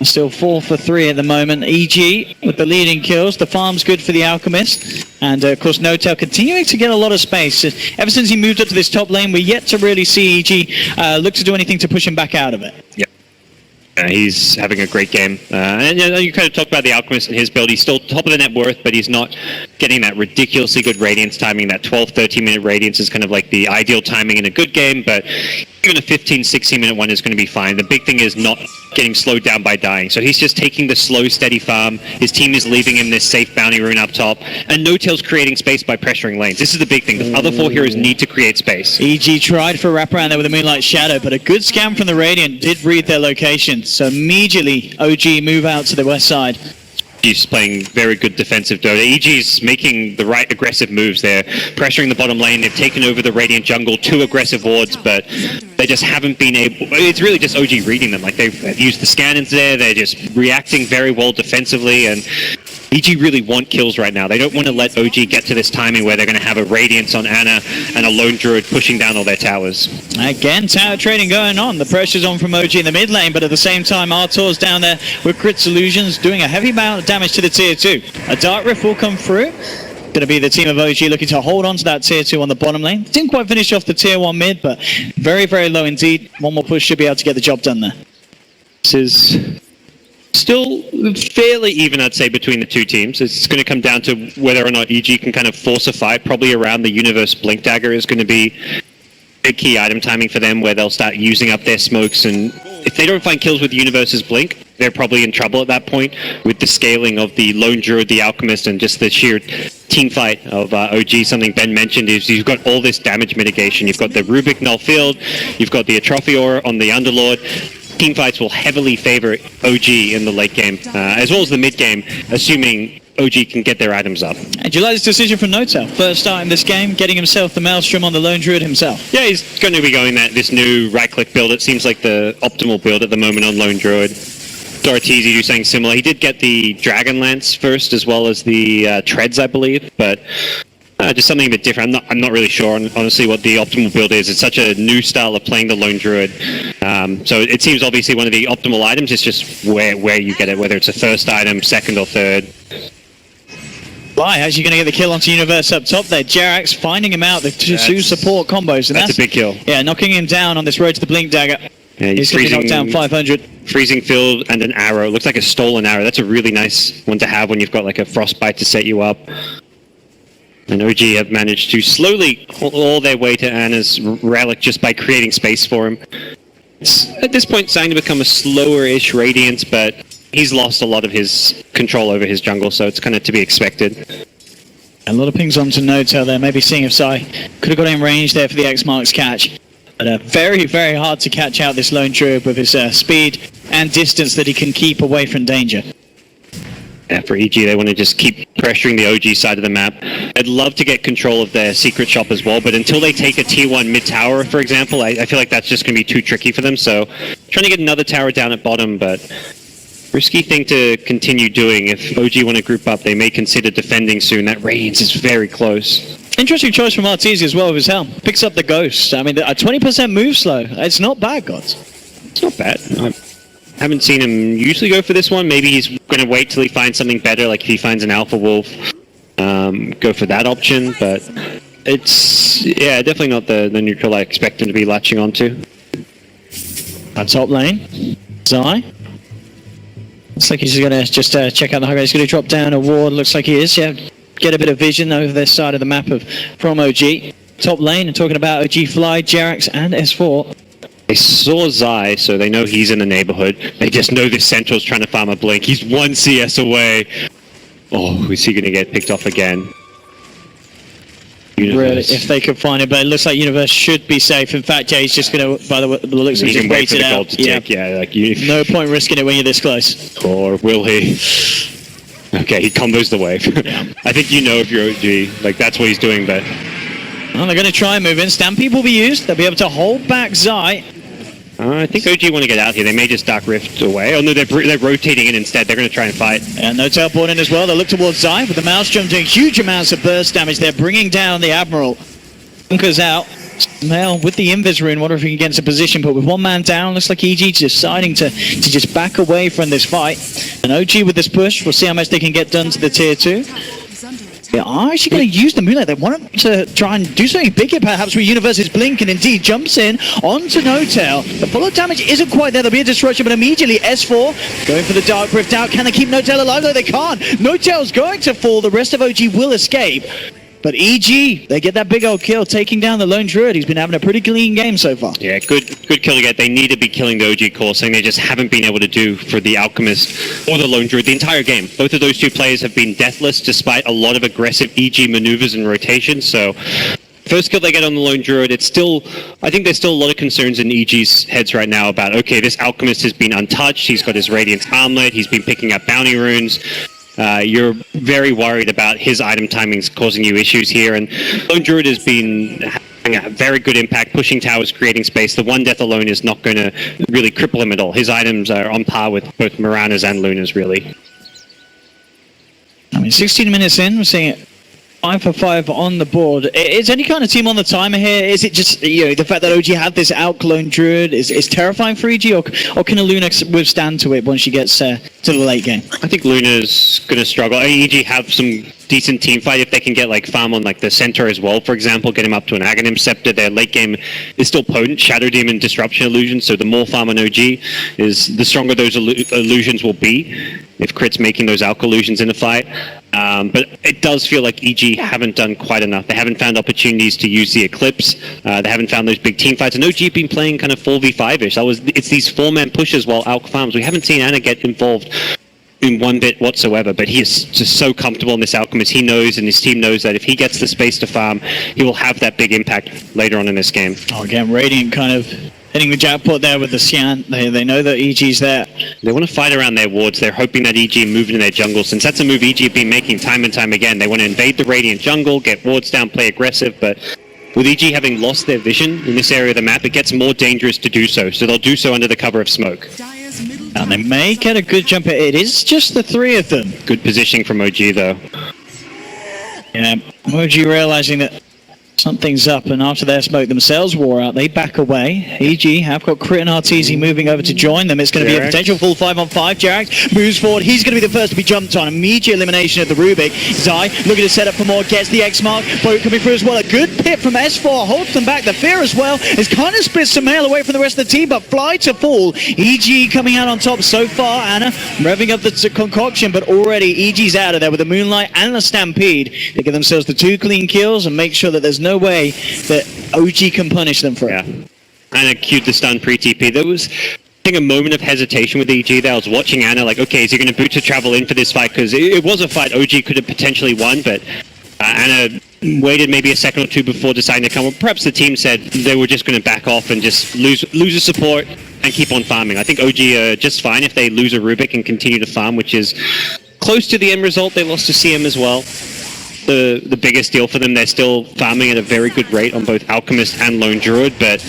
Still 4 for 3 at the moment. EG with the leading kills. The farm's good for the Alchemist. And of course, Notel continuing to get a lot of space. Ever since he moved up to this top lane, we're yet to really see EG look to do anything to push him back out of it. Yep. He's having a great game. And you kind of talked about the Alchemist and his build. He's still top of the net worth, but he's not getting that ridiculously good Radiance timing. That 12-13 minute Radiance is kind of like the ideal timing in a good game, but even a 15-16 minute one is going to be fine. The big thing is not getting slowed down by dying. So he's just taking the slow, steady farm. His team is leaving him this safe Bounty Rune up top, and Notel's creating space by pressuring lanes. This is the big thing. The other 4 heroes need to create space. EG tried for a wraparound there with a Moonlight Shadow, but a good scam from the Radiant did read their location. So immediately, OG move out to the west side. He's playing very good defensive Dota. EG's making the right aggressive moves there, pressuring the bottom lane. They've taken over the Radiant jungle, 2 aggressive wards, but they just haven't been able... It's really just OG reading them. Like, they've used the scannons there. They're just reacting very well defensively, and EG really want kills right now. They don't want to let OG get to this timing where they're going to have a Radiance on Anna and a Lone Druid pushing down all their towers. Again, tower trading going on. The pressure's on from OG in the mid lane, but at the same time, Artor's down there with Crit Solutions, doing a heavy amount of damage to the tier 2. A Dark Rift will come through. Going to be the team of OG looking to hold on to that tier 2 on the bottom lane. Didn't quite finish off the tier 1 mid, but very, very low indeed. One more push should be able to get the job done there. This is still fairly even, I'd say, between the two teams. It's going to come down to whether or not EG can kind of force a fight. Probably around the Universe Blink Dagger is going to be a key item timing for them, where they'll start using up their smokes, and if they don't find kills with Universe's Blink, they're probably in trouble at that point with the scaling of the Lone Druid, the Alchemist, and just the sheer team fight of OG. Something Ben mentioned is you've got all this damage mitigation. You've got the Rubik Null Field, you've got the Atrophy Aura on the Underlord. Team fights will heavily favor OG in the late game, as well as the mid game, assuming OG can get their items up. And do you like this decision from Notel? First start in this game, getting himself the Maelstrom on the Lone Druid himself. Yeah, he's going to be going this new right-click build. It seems like the optimal build at the moment on Lone Druid. Dortizi do something similar. He did get the Dragon Lance first, as well as the Treads, I believe, but just something a bit different. I'm not really sure, honestly, what the optimal build is. It's such a new style of playing the Lone Druid. So it seems obviously one of the optimal items. It's just where you get it, whether it's a first item, second or third. Why? How's he going to get the kill onto Universe up top there? Jerax finding him out, the two support combos. And that's a big kill. Yeah, knocking him down on this road to the Blink Dagger. Yeah, he's going to knock down 500. Freezing Field and an arrow. It looks like a stolen arrow. That's a really nice one to have when you've got like a Frostbite to set you up. And OG have managed to slowly all their way to Anna's relic just by creating space for him. It's at this point starting to become a slower-ish Radiance, but he's lost a lot of his control over his jungle, so it's kind of to be expected. A lot of pings onto Notel there, maybe seeing if Sai could have got in range there for the X-Marks catch. But very, very hard to catch out this Lone Druid with his speed and distance that he can keep away from danger. Yeah, for EG, they want to just keep pressuring the OG side of the map. I'd love to get control of their secret shop as well, but until they take a tier 1 mid-tower, for example, I feel like that's just going to be too tricky for them. So trying to get another tower down at bottom, but risky thing to continue doing. If OG want to group up, they may consider defending soon. That Radiance is very close. Interesting choice from Arteezy as well with his helm. Picks up the Ghost. I mean, a 20% move slow. It's not bad, Gods. It's not bad. I haven't seen him usually go for this one. Maybe he's going to wait till he finds something better, like if he finds an Alpha Wolf, go for that option. But it's, yeah, definitely not the neutral I expect him to be latching onto. Top lane, Zai. Looks like he's going to just check out the high ground. He's going to drop down a ward. Looks like he is, yeah. Get a bit of vision over this side of the map from OG. top lane and talking about OG Fly, Jerax, and S4. They saw Zai, so they know he's in the neighborhood. They just know this Central's trying to farm a blink. He's 1 CS away. Oh, is he going to get picked off again? Universe. Really, if they could find it, but it looks like Universe should be safe. In fact, Jay's just going to, by the looks of it, just wait it out. No point risking it when you're this close. Or will he? Okay, he combos the wave. Yeah. I think you know if you're OG, like that's what he's doing, but... Well, they're going to try and move in. Stampede will be used. They'll be able to hold back Zai. I think OG want to get out here. They may just Dark Rift away. Oh no, they're rotating in instead. They're going to try and fight. And no teleport in as well. They look towards Zai with the Maelstrom doing huge amounts of burst damage. They're bringing down the Admiral. Bunker's out. Mel with the Invis rune. Wonder if he can get into position, but with one man down, looks like EG deciding to just back away from this fight. And OG with this push, we'll see how much they can get done to the tier 2. They are actually going to use the Moonlight. They want to try and do something bigger, perhaps, with Universe's Blink, and indeed jumps in onto No-Tail. The follow damage isn't quite there. There'll be a destruction, but immediately S4 going for the Dark Rift out. Can they keep No-Tail alive? No, they can't. No-Tail's going to fall. The rest of OG will escape. But EG, they get that big old kill, taking down the Lone Druid. He's been having a pretty clean game so far. Yeah, good kill to get. They need to be killing the OG core, something they just haven't been able to do for the Alchemist or the Lone Druid the entire game. Both of those two players have been deathless despite a lot of aggressive EG maneuvers and rotations, so... First kill they get on the Lone Druid, it's still... I think there's still a lot of concerns in EG's heads right now about, okay, this Alchemist has been untouched, he's got his Radiance Armlet, he's been picking up bounty runes... you're very worried about his item timings causing you issues here, and Lone Druid has been having a very good impact, pushing towers, creating space. The one death alone is not going to really cripple him at all. His items are on par with both Mirana's and Luna's, really. I mean, 16 minutes in, we're seeing it 5 for 5 on the board. Is any kind of team on the timer here? Is it just, you know, the fact that OG have this out-clone Druid is terrifying for EG, or can a Luna withstand to it once she gets to the late game? I think Luna's going to struggle. EG have some decent team fight if they can get like farm on like the center as well, for example, get him up to an Aghanim Scepter. Their late game is still potent, Shadow Demon, Disruption Illusion, so the more farm on OG is, the stronger those illusions will be if Crit's making those Alch illusions in the fight. But it does feel like EG haven't done quite enough. They haven't found opportunities to use the Eclipse. They haven't found those big team fights. And OG been playing kind of 4v5-ish. It's these 4-man pushes while Alch farms. We haven't seen Ana get involved in one bit whatsoever, but he is just so comfortable in this Alchemist. He knows, and his team knows, that if he gets the space to farm, he will have that big impact later on in this game. Oh, again, Radiant kind of hitting the jackpot there with the Scan. They know that EG's there. They want to fight around their wards. They're hoping that EG move into their jungle, since that's a move EG have been making time and time again. They want to invade the Radiant jungle, get wards down, play aggressive, but with EG having lost their vision in this area of the map, it gets more dangerous to do so. So they'll do so under the cover of smoke. And they may get a good jump. It is just the 3 of them. Good positioning from OG, though. Yeah, OG realizing that something's up, and after their smoke themselves wore out, they back away. EG have got Crit and Arteezy moving over to join them. It's going to be a potential full 5-on-5. Jerax moves forward. He's going to be the first to be jumped on. Immediate elimination of the Rubik. Zai looking to set up for more. Gets the X mark. Boat coming through as well. A good pit from S4 holds them back. The Fear as well is kind of splits Sumail away from the rest of the team, but Fly to fall. EG coming out on top so far. Ana revving up the concoction, but already EG's out of there with the Moonlight and the Stampede. They give themselves the 2 clean kills and make sure that there's no way that OG can punish them for it. Yeah. Ana queued the stun pre-TP. There was, I think, a moment of hesitation with EG there. I was watching Ana like, okay, is he going to boot to travel in for this fight? Because it was a fight OG could have potentially won, but Ana waited maybe a second or two before deciding to come. Well, perhaps the team said they were just going to back off and just lose a support and keep on farming. I think OG are just fine if they lose a Rubik and continue to farm, which is close to the end result. They lost to CM as well. The biggest deal for them. They're still farming at a very good rate on both Alchemist and Lone Druid, but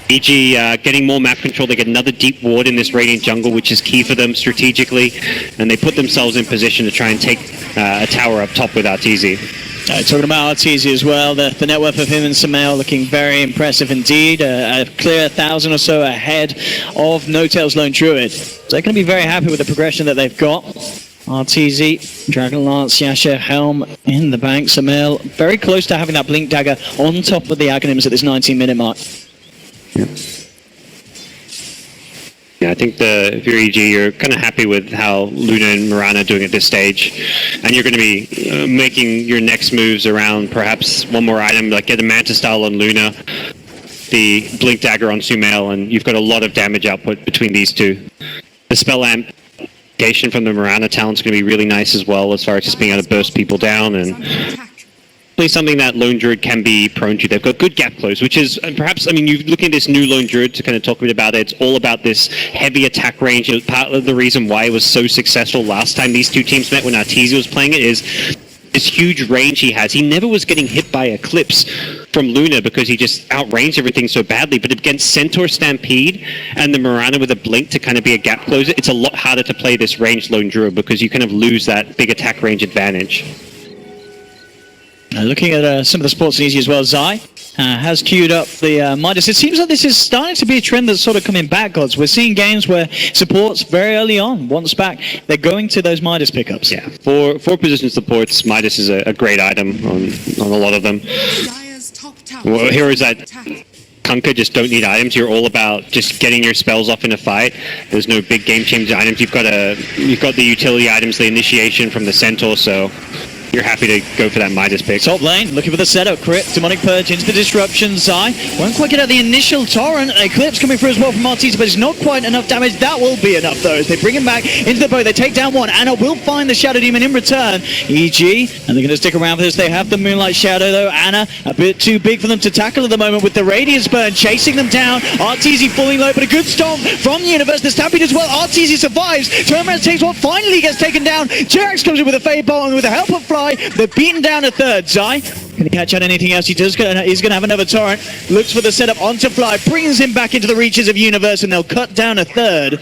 EG getting more map control. They get another deep ward in this Radiant jungle, which is key for them strategically, and they put themselves in position to try and take a tower up top with Arteezy. Talking about Arteezy as well, the net worth of him and Sumail looking very impressive indeed. A clear 1,000 or so ahead of No-Tail's Lone Druid. So they're going to be very happy with the progression that they've got. Arteezy, Dragon Lance, Yasha, Helm in the bank. Sumail very close to having that Blink Dagger on top of the Aghanims at this 19-minute mark. Yep. Yeah, I think if you're EG, you're kind of happy with how Luna and Mirana are doing at this stage, and you're going to be making your next moves around perhaps one more item, like get a Manta Style on Luna, the Blink Dagger on Sumail, and you've got a lot of damage output between these two. The spell amplification from the Mirana talent is going to be really nice as well, as far as just being able to burst people down and something that Lone Druid can be prone to. They've got good gap close, which is perhaps, I mean, you look at this new Lone Druid to kind of talk a bit about it. It's all about this heavy attack range. It was part of the reason why it was so successful last time these two teams met when Arteezy was playing it, is this huge range he has. He never was getting hit by Eclipse from Luna because he just outranged everything so badly. But against Centaur Stampede and the Mirana with a Blink to kind of be a gap closer, it's a lot harder to play this ranged Lone Druid because you kind of lose that big attack range advantage. Looking at some of the sports easy as well, Zai has queued up the Midas. It seems like this is starting to be a trend that's sort of coming back, Gods. We're seeing games where supports very early on, once back, they're going to those Midas pickups. Yeah, for position supports, Midas is a great item on a lot of them. Well, heroes that Kunkka just don't need items. You're all about just getting your spells off in a fight. There's no big game-changing items. You've got the utility items, the initiation from the Centaur, so you're happy to go for that Midas pick. Top lane, looking for the setup. Crit, Demonic Purge into the disruption. Zai won't quite get out the initial torrent. Eclipse coming through as well from Arteezy, but it's not quite enough damage. That will be enough though, as they bring him back into the boat. They take down one. Anna will find the Shadow Demon in return. EG, and they're going to stick around for this. They have the Moonlight Shadow though. Anna, a bit too big for them to tackle at the moment with the Radiance Burn, chasing them down. Arteezy falling low, but a good stomp from the Universe. The Stampede as well. Arteezy survives. Turnaround takes one, finally gets taken down. Jerax comes in with a Fade Bolt, and with the help of Fly, they're beaten down a third. Zai, can he catch out anything else? He's going to have another torrent. Looks for the setup onto Fly, brings him back into the reaches of Universe, and they'll cut down a third.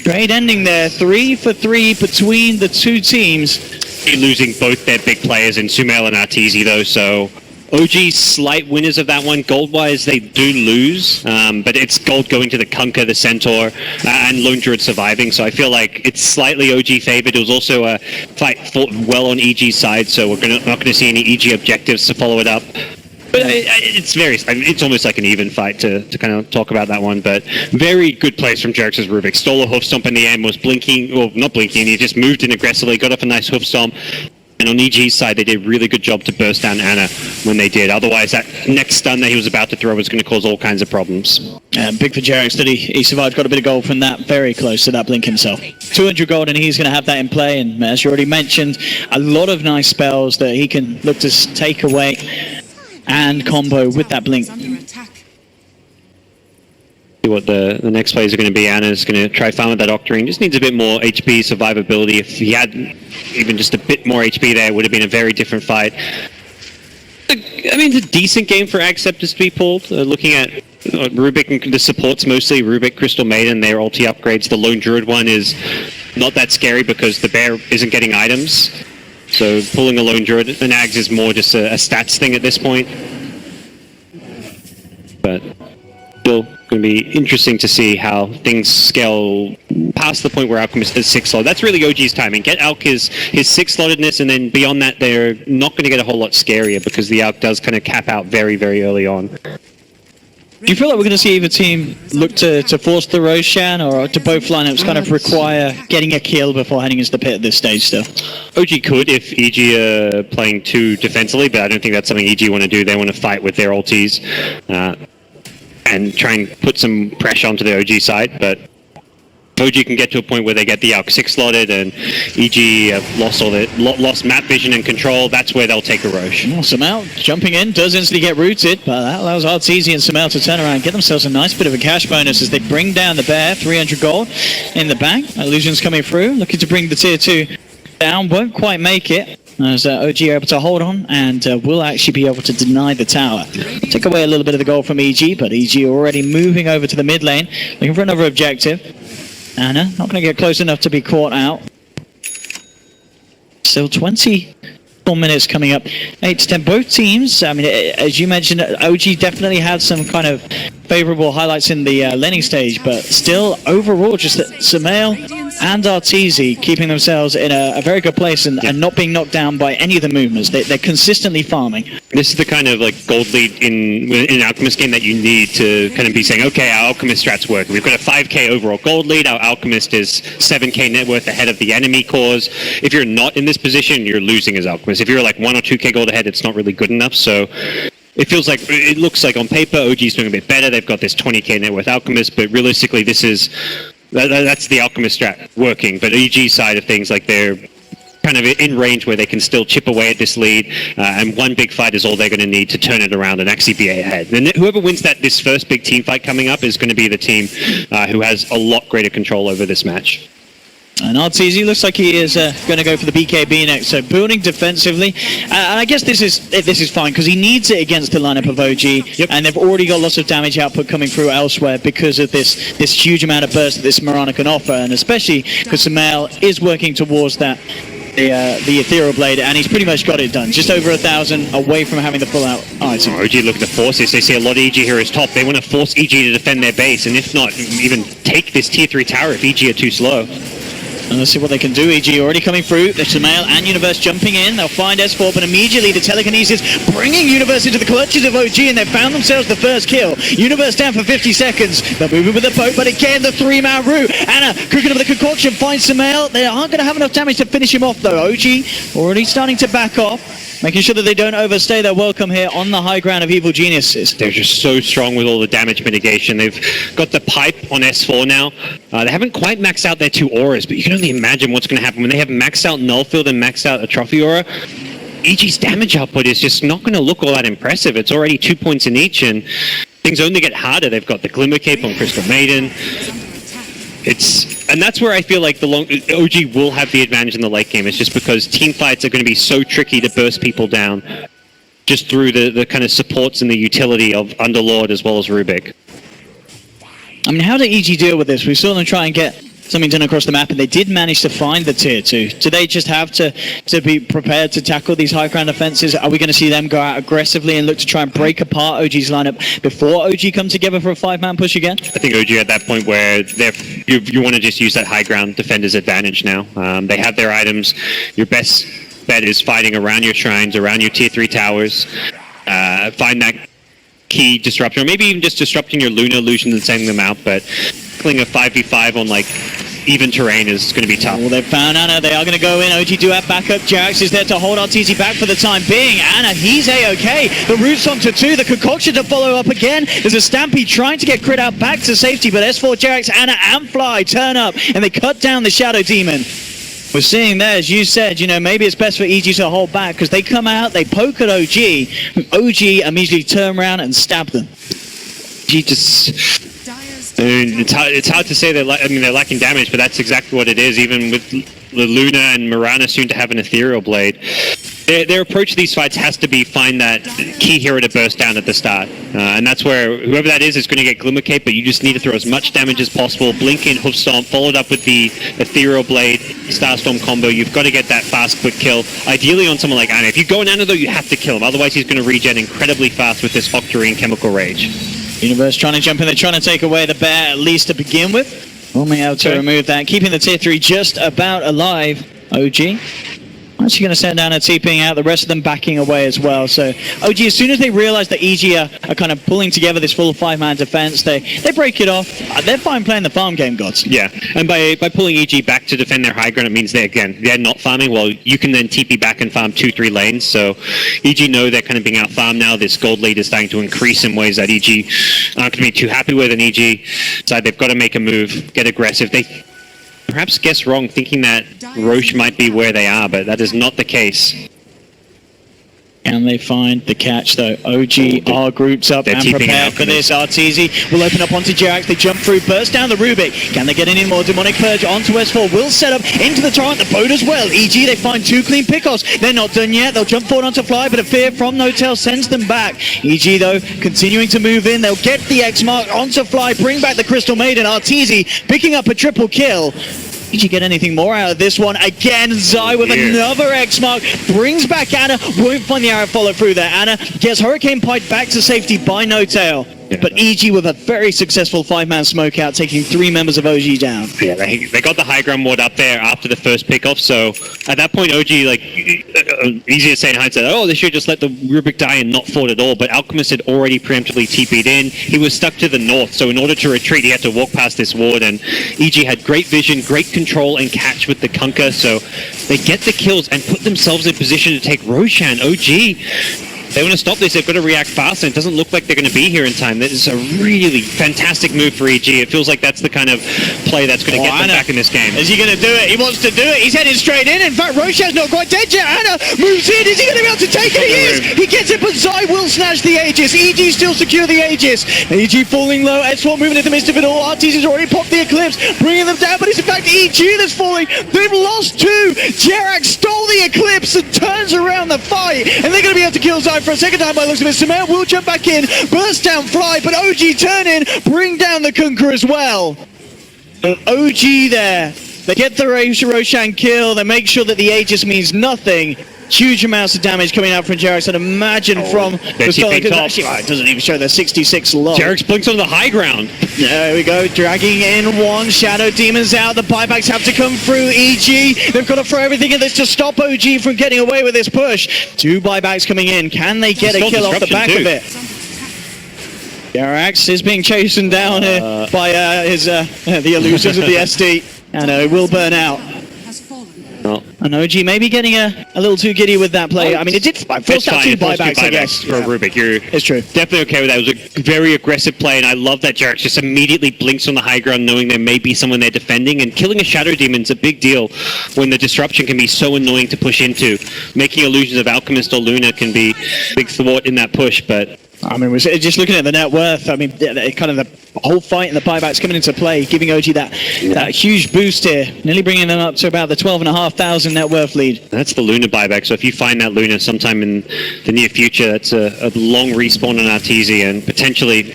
Great ending there. 3 for 3 between the two teams. Losing both their big players in Sumail and Arteezy though, so OG slight winners of that one. Gold-wise, they do lose, but it's gold going to the Kunkka, the Centaur, and Lone Druid surviving, so I feel like it's slightly OG favored. It was also a fight fought well on EG's side, so we're not going to see any EG objectives to follow it up. But it's almost like an even fight to kind of talk about that one, but very good plays from Jerax's Rubik. Stole a hoof stomp in the end, was blinking, well, not blinking, he just moved in aggressively, got off a nice hoof stomp. And on EG's side, they did a really good job to burst down Anna when they did. Otherwise, that next stun that he was about to throw was going to cause all kinds of problems. Big for Jerax that he survived, got a bit of gold from that, very close to that blink himself. 200 gold, and he's going to have that in play. And as you already mentioned, a lot of nice spells that he can look to take away and combo with that blink. What the next plays are going to be. Anna's going to try farm with that Octarine. Just needs a bit more HP, survivability. If he had even just a bit more HP there, it would have been a very different fight. I mean, it's a decent game for Acceptors to be pulled. Looking at Rubik and the supports mostly, Rubik, Crystal Maiden, their ulti upgrades. The Lone Druid one is not that scary because the bear isn't getting items. So pulling a Lone Druid and Ags is more just a stats thing at this point. But still going to be interesting to see how things scale past the point where Alchemist is 6 slot. That's really OG's timing. Get Alk his 6 slottedness, and then beyond that, they're not going to get a whole lot scarier because the Alk does kind of cap out very, very early on. Do you feel like we're going to see either team look to force the Roshan, or do both lineups kind of require getting a kill before heading into the pit at this stage still? OG could if EG are playing too defensively, but I don't think that's something EG want to do. They want to fight with their ultis. And try and put some pressure onto the OG side, but OG can get to a point where they get the ALK 6 slotted and EG have lost map vision and control. That's where they'll take a Roche. Sumail jumping in, does instantly get rooted, but that allows Arteezy and Sumail to turn around and get themselves a nice bit of a cash bonus as they bring down the bear. 300 gold in the bank. Illusion's coming through, looking to bring the tier 2 down, won't quite make it. As OG are able to hold on and will actually be able to deny the tower. Take away a little bit of the gold from EG, but EG already moving over to the mid lane, looking for another objective. Anna not going to get close enough to be caught out. Still 24 minutes coming up, 8 to 10. Both teams, I mean, as you mentioned, OG definitely had some kind of favorable highlights in the laning stage, but still overall just that Sumail and Arteezy keeping themselves in a very good place and not being knocked down by any of the movements. They're consistently farming. This is the kind of like gold lead in an Alchemist game that you need to kind of be saying, okay, our Alchemist strat's working. We've got a 5k overall gold lead. Our Alchemist is 7k net worth ahead of the enemy cores. If you're not in this position, you're losing as Alchemist. If you're like 1 or 2k gold ahead, it's not really good enough. So it feels like, it looks like on paper, OG's doing a bit better. They've got this 20k net worth Alchemist, but realistically, this is that's the Alchemist strat working. But EG's side of things, like they're kind of in range where they can still chip away at this lead, and one big fight is all they're going to need to turn it around and actually be ahead. And whoever wins this first big team fight coming up is going to be the team who has a lot greater control over this match. And Arteezy looks like he is going to go for the BKB next, so building defensively. And I guess this is fine, because he needs it against the lineup of OG, and they've already got lots of damage output coming through elsewhere because of this huge amount of burst that this Mirana can offer, and especially because Sumail is working towards that, the Ethereal Blade, and he's pretty much got it done. Just over 1,000 away from having the full-out item. OG looking to force this. They see a lot of EG heroes top. They want to force EG to defend their base, and if not, even take this tier 3 tower if EG are too slow. And let's see what they can do. EG already coming through. There's Sumail and Universe jumping in. They'll find S4, but immediately the telekinesis bringing Universe into the clutches of OG, and they've found themselves the first kill. Universe down for 50 seconds. They're moving with the poke, but again, the 3-man route. Anna cooking up with the concoction, finds Sumail. They aren't going to have enough damage to finish him off, though. OG already starting to back off, making sure that they don't overstay their welcome here on the high ground of Evil Geniuses. They're just so strong with all the damage mitigation. They've got the pipe on S4 now. They haven't quite maxed out their 2 auras, but you can only imagine what's going to happen when they have maxed out Nullfield and maxed out a Trophy Aura. EG's damage output is just not going to look all that impressive. It's already 2 points in each, and things only get harder. They've got the Glimmer Cape on Crystal Maiden. And that's where I feel like OG will have the advantage in the late game. It's just because team fights are going to be so tricky to burst people down just through the kind of supports and the utility of Underlord as well as Rubik. I mean, how did EG deal with this? We saw them try and get something done across the map, and they did manage to find the tier 2. Do they just have to be prepared to tackle these high ground offenses? Are we going to see them go out aggressively and look to try and break apart OG's lineup before OG come together for a 5-man push again? I think OG at that point where you want to just use that high ground defender's advantage now. They have their items. Your best bet is fighting around your shrines, around your tier 3 towers. Find that key disruptor, or maybe even just disrupting your Luna illusions and sending them out, but killing a 5v5 on like even terrain is going to be tough. Well, they've found Anna. They are going to go in. OG do have backup. Jax is there to hold Arteezy back for the time being. Anna, he's A-okay. The root's onto 2. The concoction to follow up again. There's a Stampede trying to get crit out back to safety, but S4, Jax, Anna, and Fly turn up, and they cut down the Shadow Demon. We're seeing there, as you said, maybe it's best for EG to hold back, because they come out, they poke at OG. OG immediately turn around and stab them. It's hard to say they're lacking damage, but that's exactly what it is. Even with the Luna and Mirana soon to have an Ethereal Blade, their approach to these fights has to be find that key hero to burst down at the start, and that's where whoever that is going to get Glimmer Cape, but you just need to throw as much damage as possible. Blink in, Hoof Stomp, followed up with the Ethereal Blade, Starstorm combo. You've got to get that fast, quick kill. Ideally on someone like Anna. If you go on Anna though, you have to kill him. Otherwise he's going to regen incredibly fast with this Octarine Chemical Rage. Universe trying to jump in. They're trying to take away the bear, at least to begin with. Only able to remove that. Keeping the tier 3 just about alive. OG actually going to send down a TPing out, the rest of them backing away as well. So OG, as soon as they realize that EG are kind of pulling together this full 5-man defense, they break it off. They're fine playing the farm game, gods. Yeah, and by pulling EG back to defend their high ground, it means they're not farming. Well, you can then TP back and farm 2-3 lanes. So EG know they're kind of being out farmed now. This gold lead is starting to increase in ways that EG aren't going to be too happy with, and EG decide they've got to make a move, get aggressive. They perhaps guess wrong, thinking that Roche might be where they are, but that is not the case. Can they find the catch though? OG are grouped up and prepared for this. Arteezy will open up onto Jax. They jump through, burst down the Rubik. Can they get any more? Demonic Purge onto S4. Will set up into the torrent. The boat as well. EG, they find 2 clean pickoffs. They're not done yet. They'll jump forward onto Fly, but a fear from No Tail sends them back. EG though, continuing to move in. They'll get the X mark onto Fly, bring back the Crystal Maiden. Arteezy picking up a triple kill. Did you get anything more out of this one? Again, Zai with another X mark. Brings back Anna. Won't find the arrow follow through there. Anna gets Hurricane Pike back to safety by No Tail. But EG with a very successful 5-man smoke out, taking 3 members of OG down. Yeah, they got the high ground ward up there after the first pickoff, so at that point OG, like, easy to say in hindsight, oh, they should just let the Rubik die and not fought at all, but Alchemist had already preemptively TP'd in. He was stuck to the north, so in order to retreat, he had to walk past this ward, and EG had great vision, great control and catch with the Kunkka, so they get the kills and put themselves in position to take Roshan. OG, they want to stop this, they've got to react fast, and it doesn't look like they're going to be here in time. That is a really fantastic move for EG. It feels like that's the kind of play that's going to get them back in this game. Is he going to do it? He wants to do it. He's heading straight in. In fact, Roshan's not quite dead yet. Anna moves in. Is he going to be able to take it? He is. He gets it, but Zai will snatch the Aegis. EG still secure the Aegis. EG falling low. S4 moving in the midst of it all. Artis has already popped the Eclipse, bringing them down, but it's in fact EG that's falling. They've lost 2. Jerax stole the Eclipse and turns around the fight, and they're going to be able to kill Zai for a second time by the looks of it. Sumail will jump back in, burst down Fly, but OG turn in, bring down the Kunkka as well. OG there, they get the Roshan kill, they make sure that the Aegis means nothing. Huge amounts of damage coming out from Jerax, I'd imagine from the Stolen. Actually, it doesn't even show the 66 low. Jerax blinks on the high ground. There we go, dragging in one. Shadow Demons out, the buybacks have to come through. EG, they've got to throw everything in this to stop OG from getting away with this push. 2 buybacks coming in, can they get a kill off the back of it? Jerax is being chastened down here by the illusions of the SD, and it will burn out. And OG maybe getting a little too giddy with that play. I mean, it did force out 2 buybacks, I guess. For Rubik, it's true. Definitely okay with that. It was a very aggressive play, and I love that Jerax just immediately blinks on the high ground, knowing there may be someone there defending, and killing a Shadow Demon's a big deal when the disruption can be so annoying to push into. Making illusions of Alchemist or Luna can be a big thwart in that push, but I mean, we're just looking at the net worth. I mean, kind of the whole fight and the buybacks coming into play, giving OG that huge boost here, nearly bringing them up to about the 12,500 net worth lead. That's the Luna buyback, so if you find that Luna sometime in the near future, that's a long respawn on Arteezy and potentially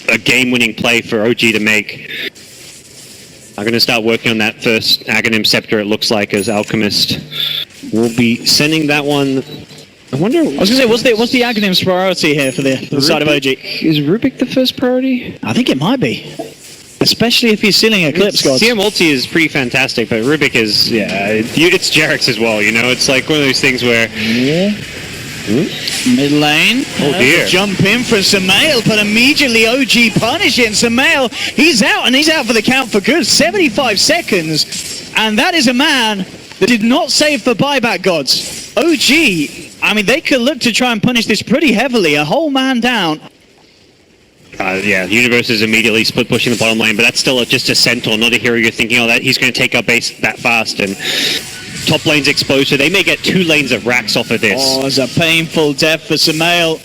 a game-winning play for OG to make. I'm going to start working on that first Aghanim Scepter, it looks like, as Alchemist will be sending that one. I wonder. I was going to say, what's the Aghanim's priority here for the side of OG? Is Rubik the first priority? I think it might be. Especially if he's stealing Eclipse gods. CM ulti is pretty fantastic, but Rubik is, it's Jerax as well, you know? It's like one of those things where... Mid lane. Oh dear. Jump in for Sumail, but immediately OG punishing Sumail. He's out, and he's out for the count for good. 75 seconds. And that is a man that did not save for buyback gods. OG... I mean, they could look to try and punish this pretty heavily. A whole man down. Universe is immediately split pushing the bottom lane, but that's still just a centaur, not a hero you're thinking, that he's going to take our base that fast. And top lane's exposed, so they may get 2 lanes of racks off of this. Oh, it's a painful death for Sumail.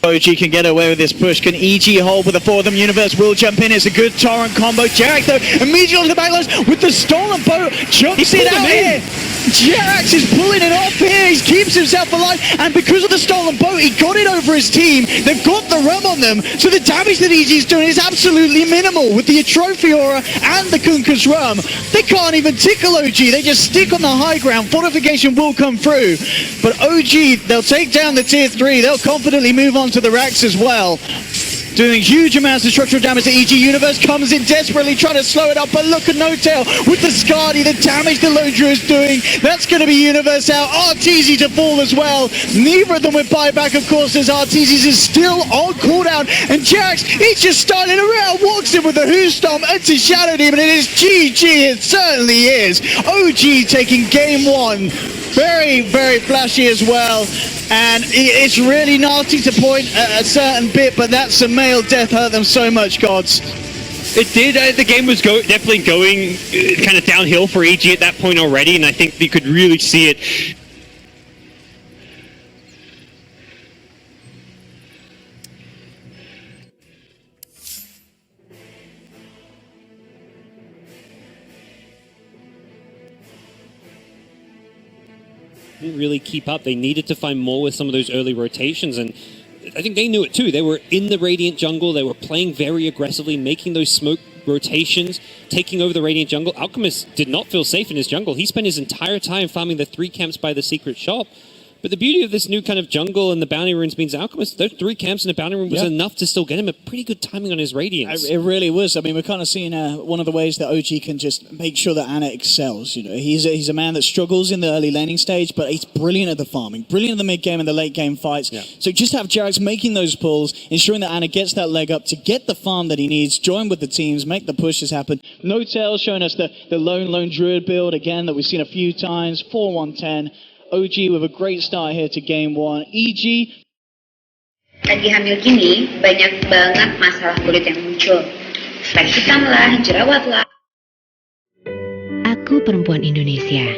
OG can get away with this push. Can EG hold with the 4 of them? Universe will jump in. It's a good torrent combo. Jerax, though, immediately on the backlines with the stolen boat. Jumps it out here. Jerax is pulling it off here. He keeps himself alive. And because of the stolen boat, he got it over his team. They've got the rum on them. So the damage that EG's doing is absolutely minimal. With the Atrophy Aura and the Kunkka's rum, they can't even tickle OG. They just stick on the high ground. Fortification will come through. But OG, they'll take down the tier 3. They'll confidently move on to the racks as well. Doing huge amounts of structural damage to EG. Universe comes in desperately trying to slow it up, but look at No Tail with the Skadi, the damage the Lone Drew is doing. That's going to be Universe out. Arteezy to fall as well. Neither of them with buyback, of course, as Arteezy is still on cooldown. And Jerax, he's just starting around, walks in with the Who Stomp into Shadow Demon. It is GG, it certainly is. OG taking game 1. Very, very flashy as well. And it's really nasty to point at a certain bit, but that Sumail death hurt them so much, gods. It did. The game was definitely going kind of downhill for EG at that point already, and I think you could really see it. Didn't really keep up. They needed to find more with some of those early rotations, and I think they knew it too. They were in the Radiant jungle. They were playing very aggressively, making those smoke rotations, taking over the Radiant jungle. Alchemist did not feel safe in his jungle. He spent his entire time farming the 3 camps by the secret shop. But the beauty of this new kind of jungle and the bounty runes means Alchemist, those 3 camps in the bounty rune was enough to still get him a pretty good timing on his Radiance. It really was. I mean, we're kind of seeing one of the ways that OG can just make sure that Ana excels. You know, he's a man that struggles in the early laning stage, but he's brilliant at the farming, brilliant at the mid game and the late game fights. Yeah. So just have Jarex making those pulls, ensuring that Ana gets that leg up to get the farm that he needs, join with the teams, make the pushes happen. No Tail showing us the lone druid build again that we've seen a few times. 4-1-10. OG with a great start here to game 1. EG. Lagi hamil gini, banyak banget masalah kulit yang muncul. Flek hitam lah, jerawat lah. Aku perempuan Indonesia.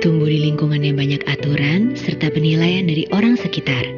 Tumbuh di lingkungan yang banyak aturan serta penilaian dari orang sekitar.